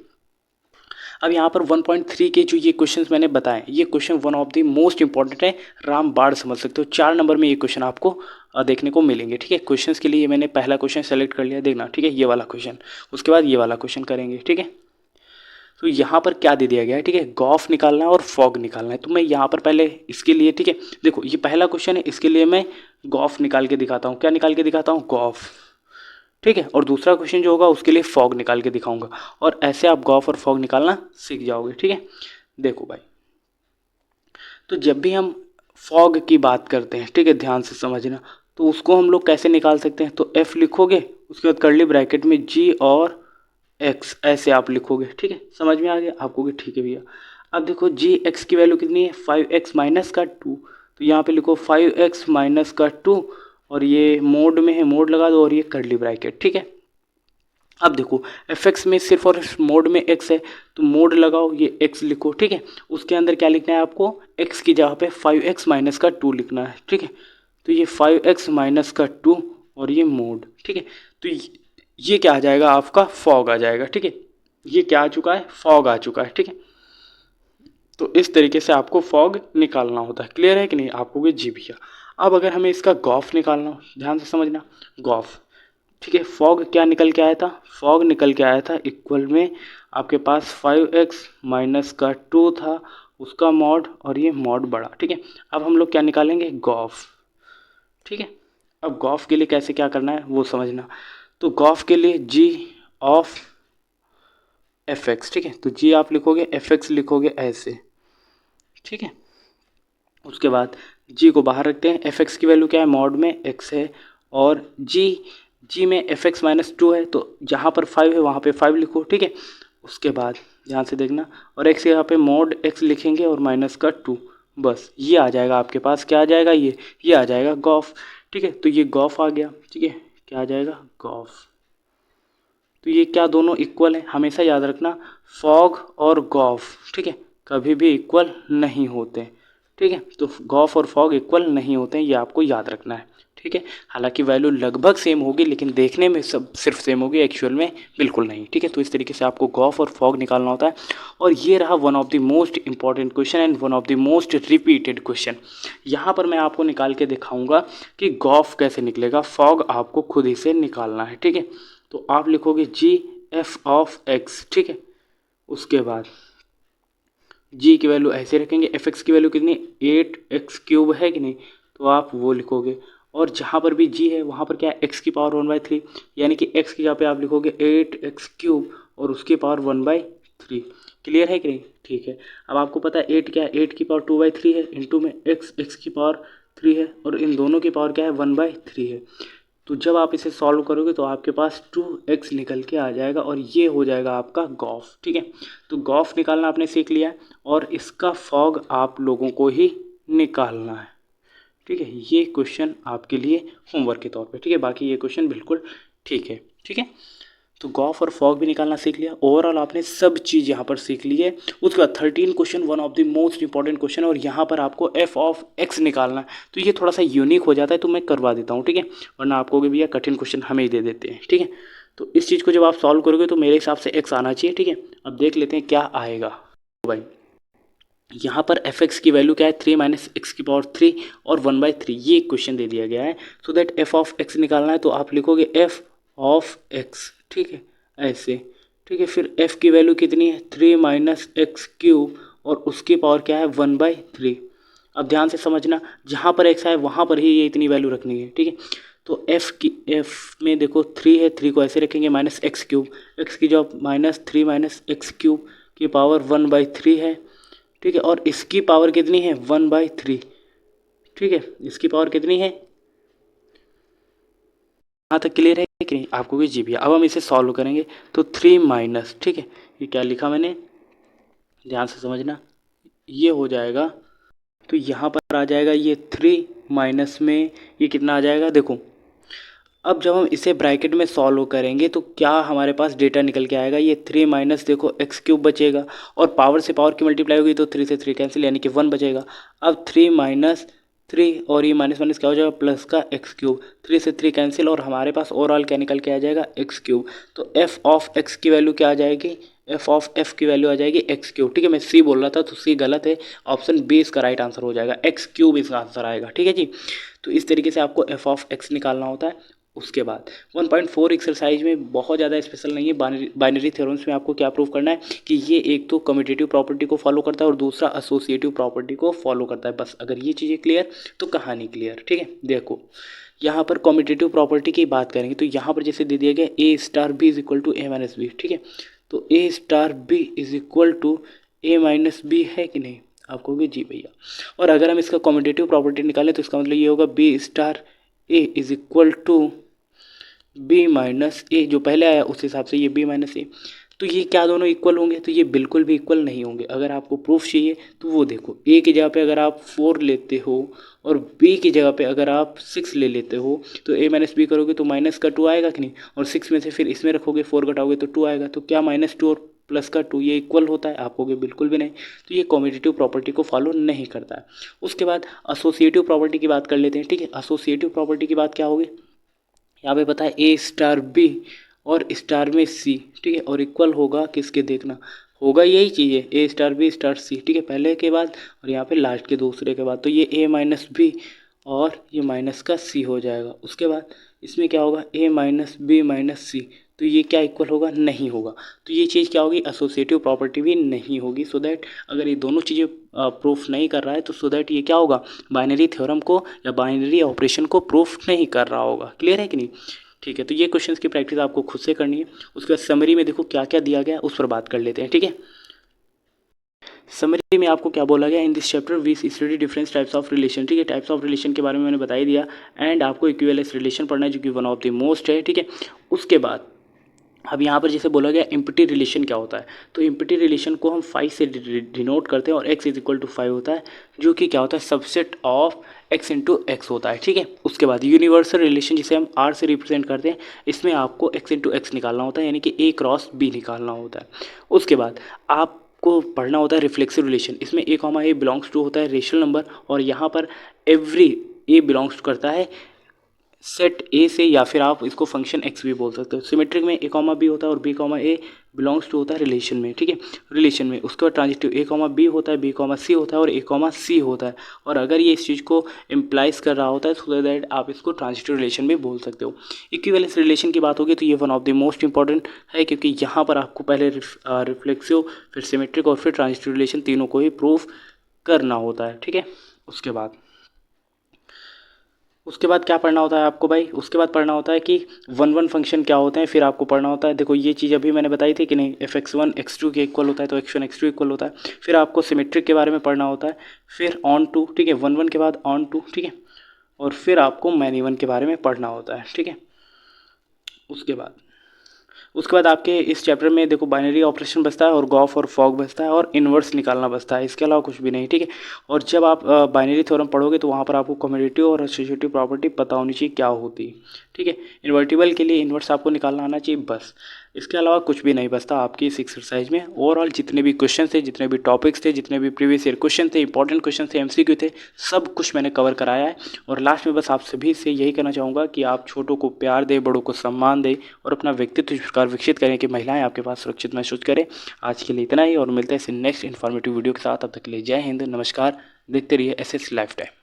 अब यहाँ पर 1.3 के जो ये क्वेश्चंस मैंने बताए, ये question one of the most important है, रामबाण समझ सकते हो। 4 नंबर में ये क्वेश्चन आपको देखने को मिलेंगे, ठीक है। क्वेश्चंस के लिए मैंने पहला क्वेश्चन सेलेक्ट कर लिया, देखना, ठीक है, ये वाला क्वेश्चन, उसके बाद ये वाला क्वेश्चन करेंगे, ठीक है। तो यहाँ पर क्या दे दिया गया है, ठीक है, गॉफ निकालना है और फॉग निकालना है। तो मैं यहाँ पर पहले इसके लिए, ठीक है, देखो ये पहला क्वेश्चन है, इसके लिए मैं गॉफ निकाल के दिखाता हूँ, क्या निकाल के दिखाता हूँ, गॉफ, ठीक है। और दूसरा क्वेश्चन जो होगा उसके लिए फॉग निकाल के दिखाऊंगा, और ऐसे आप गॉफ और फॉग निकालना सीख जाओगे, ठीक है। देखो भाई, तो जब भी हम फॉग की बात करते हैं, ठीक है, ध्यान से समझना, तो उसको हम लोग कैसे निकाल सकते हैं, तो एफ लिखोगे, उसके बाद कर्ली ब्रैकेट में जी और एक्स, ऐसे आप लिखोगे, ठीक है, समझ में आ गया आपको कि ठीक है भैया। अब देखो जी एक्स की वैल्यू कितनी है, 5x माइनस का 2, तो यहाँ पे लिखो 5x माइनस का 2, और ये मोड में है, मोड लगा दो, और ये कर्ली ब्रैकेट, ठीक है। अब देखो एफ एक्स में सिर्फ और मोड में x है, तो मोड लगाओ, ये x लिखो, ठीक है। उसके अंदर क्या लिखना है आपको, x की जगह पे 5x माइनस का 2 लिखना है, ठीक है। तो ये 5x माइनस का 2 और ये मोड, ठीक है। तो ये क्या आ जाएगा, आपका फॉग आ जाएगा, ठीक है। ये क्या आ चुका है, फॉग आ चुका है, ठीक है। तो इस तरीके से आपको फॉग निकालना होता है, क्लियर है कि नहीं, आपको कि जी भैया। अब अगर हमें इसका गॉफ निकालना हो, ध्यान से समझना, गॉफ, ठीक है। फॉग क्या निकल के आया था, फॉग निकल के आया था इक्वल में आपके पास 5x माइनस का 2 था, उसका मॉड, और ये मॉड बड़ा, ठीक है। अब हम लोग क्या निकालेंगे, गॉफ, ठीक है। अब गॉफ के लिए कैसे क्या करना है वो समझना। तो गॉफ के लिए जी ऑफ एफ एक्स, ठीक है, तो जी आप लिखोगे, एफ एक्स लिखोगे ऐसे, ठीक है। उसके बाद जी को बाहर रखते हैं, एफ एक्स की वैल्यू क्या है, मॉड में एक्स है, और जी में एफ एक्स माइनस 2 है, तो जहाँ पर 5 है वहाँ पे 5 लिखो, ठीक है। उसके बाद ध्यान से देखना, और एक्स यहाँ पे मॉड एक्स लिखेंगे और माइनस का 2, बस ये आ जाएगा आपके पास, क्या आ जाएगा, ये आ जाएगा गॉफ, ठीक है। तो ये गॉफ आ गया, ठीक है, क्या आ जाएगा, गॉफ। तो ये क्या दोनों इक्वल है, हमेशा याद रखना, फॉग और गॉफ, ठीक है, कभी भी इक्वल नहीं होते, ठीक है। तो गॉफ और फॉग इक्वल नहीं होते हैं, ये आपको याद रखना है, ठीक है। हालांकि वैल्यू लगभग सेम होगी लेकिन देखने में सब सिर्फ सेम होगी, एक्चुअल में बिल्कुल नहीं। ठीक है, तो इस तरीके से आपको गॉफ और फॉग निकालना होता है। और ये रहा one of the most important question and one of the most repeated question. यहाँ पर मैं आपको निकाल के दिखाऊंगा कि गॉफ कैसे निकलेगा, फॉग आपको खुद ही से निकालना है। ठीक है, तो आप लिखोगे जी एफ ऑफ एक्स। ठीक है, उसके बाद जी की वैल्यू ऐसे रखेंगे, एफ एक्स की वैल्यू कितनी, 8x³ है कि नहीं, तो आप वो लिखोगे। और जहाँ पर भी जी है वहाँ पर क्या है, x की पावर 1/3, यानी कि x की जगह पे आप लिखोगे 8x³ और उसकी पावर 1/3। क्लियर है कि नहीं? ठीक है, अब आपको पता है 8 क्या है, 8 की पावर 2/3 है, इंटू में x की पावर 3 है, और इन दोनों की पावर क्या है, 1/3 है। तो जब आप इसे सॉल्व करोगे तो आपके पास 2x निकल के आ जाएगा और ये हो जाएगा आपका गॉफ। ठीक है, तो गॉफ निकालना आपने सीख लिया है और इसका फॉग आप लोगों को ही निकालना है। ठीक है, ये क्वेश्चन आपके लिए होमवर्क के तौर पे। ठीक है, बाकी ये क्वेश्चन बिल्कुल ठीक है। ठीक है, तो गॉफ और फॉग भी निकालना सीख लिया। ओवरऑल आपने सब चीज़ यहाँ पर सीख ली है। उसके बाद 13 question, one of the most important question, और यहाँ पर आपको एफ ऑफ एक्स निकालना है। तो ये थोड़ा सा यूनिक हो जाता है तो मैं करवा देता हूँ। ठीक है, वरना आपको भैया कठिन क्वेश्चन हमें ही दे देते हैं। ठीक है, तो इस चीज़ को जब आप सॉल्व करोगे तो मेरे हिसाब से एक्स आना चाहिए। ठीक है, अब देख लेते हैं क्या आएगा। तो भाई यहाँ पर एफ एक्स की वैल्यू क्या है, 3 - x की पावर 3 और 1/3, ये क्वेश्चन दे दिया गया है। So that F of x निकालना है तो आप लिखोगे एफ ऑफ एक्स। ठीक है, ऐसे। ठीक है, फिर f की वैल्यू कितनी है, 3 - x³ और उसकी पावर क्या है, 1/3। अब ध्यान से समझना, जहाँ पर x है वहाँ पर ही ये इतनी वैल्यू रखनी है। ठीक है, तो f में देखो 3 है, 3 को ऐसे रखेंगे -x³, x की जो -3 - x³ की पावर 1/3 है। ठीक है, और इसकी पावर कितनी है, 1/3। ठीक है, इसकी पावर कितनी है, यहाँ तक क्लियर है कि नहीं? आपको भी जी भैया। अब हम इसे सॉल्व करेंगे तो 3 माइनस, ठीक है, ये क्या लिखा मैंने, ध्यान से समझना, ये हो जाएगा। तो यहाँ पर आ जाएगा ये 3 माइनस में ये कितना आ जाएगा, देखो। अब जब हम इसे ब्रैकेट में सॉल्व करेंगे तो क्या हमारे पास डेटा निकल के आएगा, ये 3 माइनस देखो x³ बचेगा, और पावर से पावर की मल्टीप्लाई होगी तो 3 से 3 कैंसिल, यानी कि 1 बचेगा। अब 3 माइनस 3 और ये माइनस माइनस क्या हो जाएगा, प्लस का x³, 3 से 3 कैंसिल, और हमारे पास ओवरऑल क्या निकल के आ जाएगा, x³। तो f ऑफ x की वैल्यू क्या आ जाएगी, f ऑफ f की वैल्यू आ जाएगी x³। ठीक है, मैं c बोल रहा था तो c गलत है, ऑप्शन बी इसका राइट आंसर हो जाएगा, x³ इसका आंसर आएगा। ठीक है जी, तो इस तरीके से आपको f ऑफ x निकालना होता है। उसके बाद 1.4 एक्सरसाइज में बहुत ज़्यादा स्पेशल नहीं है। बाइनरी थ्योरम्स में आपको क्या प्रूव करना है कि ये एक तो कम्यूटेटिव प्रॉपर्टी को फॉलो करता है और दूसरा एसोसिएटिव प्रॉपर्टी को फॉलो करता है। बस अगर ये चीज़ें क्लियर तो कहानी क्लियर। ठीक है, देखो यहाँ पर कम्यूटेटिव प्रॉपर्टी की बात करेंगे तो यहाँ पर जैसे दे दिया गया a star b is equal to a minus b. ठीक है, तो a star b is equal to a minus b है कि नहीं, आप कहोगे जी भैया। और अगर हम इसका कम्यूटेटिव प्रॉपर्टी निकालें तो इसका मतलब ये होगा b star a is equal to b minus A, जो पहले आया उस हिसाब से ये b माइनस ए। तो ये क्या दोनों इक्वल होंगे, तो ये बिल्कुल भी इक्वल नहीं होंगे। अगर आपको प्रूफ चाहिए तो वो देखो, a की जगह पे अगर आप 4 लेते हो और b की जगह पे अगर आप 6 ले लेते हो तो a माइनस बी करोगे तो माइनस का 2 आएगा कि नहीं, और 6 में से फिर इसमें रखोगे 4 घटाओगे तो 2 आएगा। तो क्या -2 और प्लस का 2 ये इक्वल होता है, आप कहोगे बिल्कुल भी नहीं। तो ये कम्यूटेटिव प्रॉपर्टी को फॉलो नहीं करता है। उसके बाद एसोसिएटिव प्रॉपर्टी की बात कर लेते हैं। ठीक है, एसोसिएटिव प्रॉपर्टी की बात क्या होगी, यहाँ पे पता है a स्टार b और स्टार में c। ठीक है, और इक्वल होगा किसके, देखना होगा यही चीज़ है, a star b star c। ठीक है, पहले के बाद और यहाँ पे लास्ट के दूसरे के बाद, तो ये a माइनस बी और ये माइनस का c हो जाएगा। उसके बाद इसमें क्या होगा, a minus b minus c, तो ये क्या इक्वल होगा, नहीं होगा। तो ये चीज़ क्या होगी, एसोसिएटिव प्रॉपर्टी भी नहीं होगी। सो दैट अगर ये दोनों चीज़ें प्रूफ नहीं कर रहा है तो सो दैट ये क्या होगा, बाइनरी थ्योरम को या बाइनरी ऑपरेशन को प्रूफ नहीं कर रहा होगा। क्लियर है कि नहीं? ठीक है, तो ये क्वेश्चंस की प्रैक्टिस आपको खुद से करनी है। उसके बाद समरी में देखो क्या क्या दिया गया, उस पर बात कर लेते हैं। ठीक है, समरी में आपको क्या बोला गया, in this chapter we study different types of relation. ठीक है, टाइप्स ऑफ रिलेशन के बारे में मैंने बता ही दिया। एंड आपको इक्विवेलेंस रिलेशन पढ़ना है जो कि वन ऑफ द मोस्ट है। ठीक है, उसके बाद अब यहाँ पर जैसे बोला गया इम्पिटी रिलेशन क्या होता है, तो इम्पिटी रिलेशन को हम 5 से डिनोट करते हैं, और x इज इक्वल टू 5 होता है, जो कि क्या होता है, subset of x into x होता है। ठीक है, उसके बाद यूनिवर्सल रिलेशन जिसे हम r से रिप्रेजेंट करते हैं, इसमें आपको x इंटू एक्स निकालना होता है, यानी कि a क्रॉस b निकालना होता है। उसके बाद आपको पढ़ना होता है रिफ्लेक्सिव रिलेशन, इसमें a a बिलोंग्स टू होता है रेशनल नंबर, और यहाँ पर एवरी a बिलोंग्स करता है सेट ए से, या फिर आप इसको फंक्शन एक्स भी बोल सकते हो। सिमेट्रिक में ए कॉमा बी होता है और b comma a belongs to होता है रिलेशन में, ठीक है, रिलेशन में। उसके बाद ट्रांजिटिव ए कॉमा बी होता है, बी कॉमा सी होता है और ए कॉमा सी होता है। और अगर ये इस चीज़ को इम्प्लाइज कर रहा होता है सो दैट आप इसको ट्रांजिटिव रिलेशन भी बोल सकते हो। इक्विवेलेंस रिलेशन की बात होगी तो ये one of the most important है, क्योंकि यहाँ पर आपको पहले रिफ्लेक्सिव, फिर सिमेट्रिक और फिर ट्रांजिटिव रिलेशन तीनों को ही प्रूव करना होता है, ठीक है। उसके बाद क्या पढ़ना होता है आपको भाई, उसके बाद पढ़ना होता है कि वन वन फंक्शन क्या होते हैं। फिर आपको पढ़ना होता है, देखो ये चीज़ अभी मैंने बताई थी कि नहीं, f(x1) x2 के इक्वल होता है तो x1 x2 इक्वल होता है। फिर आपको सिमेट्रिक के बारे में पढ़ना होता है, फिर ऑन टू, ठीक है, वन वन के बाद ऑन टू, ठीक है, और फिर आपको मैनी वन के बारे में पढ़ना होता है, ठीक है। उसके बाद आपके इस चैप्टर में देखो बाइनरी ऑपरेशन बचता है और गॉस और फॉग बचता है और इन्वर्स निकालना बचता है, इसके अलावा कुछ भी नहीं, ठीक है। और जब आप बाइनरी थ्योरम पढ़ोगे तो वहाँ पर आपको कम्यूटेटिव और एसोसिएटिव प्रॉपर्टी पता होनी चाहिए क्या होती है, ठीक है। इन्वर्टिबल के लिए इन्वर्स आपको निकालना आना चाहिए बस, इसके अलावा कुछ भी नहीं बचता आपकी इस एक्सरसाइज में। ओवरऑल जितने भी क्वेश्चन थे, जितने भी टॉपिक्स थे, जितने भी प्रीवियस ईयर क्वेश्चन थे, इंपॉर्टेंट क्वेश्चन थे, एमसीक्यू थे, सब कुछ मैंने कवर कराया है। और लास्ट में बस आप सभी से यही कहना चाहूँगा कि आप छोटों को प्यार दें, बड़ों को सम्मान दें और अपना व्यक्तित्व इस प्रकार विकसित करें कि महिलाएं आपके पास सुरक्षित महसूस करें। आज के लिए इतना ही और मिलते हैं इस नेक्स्ट इन्फॉर्मेटिव वीडियो के साथ। तब तक के लिए जय हिंद, नमस्कार, देखते रहिए SS लाइफ टाइम।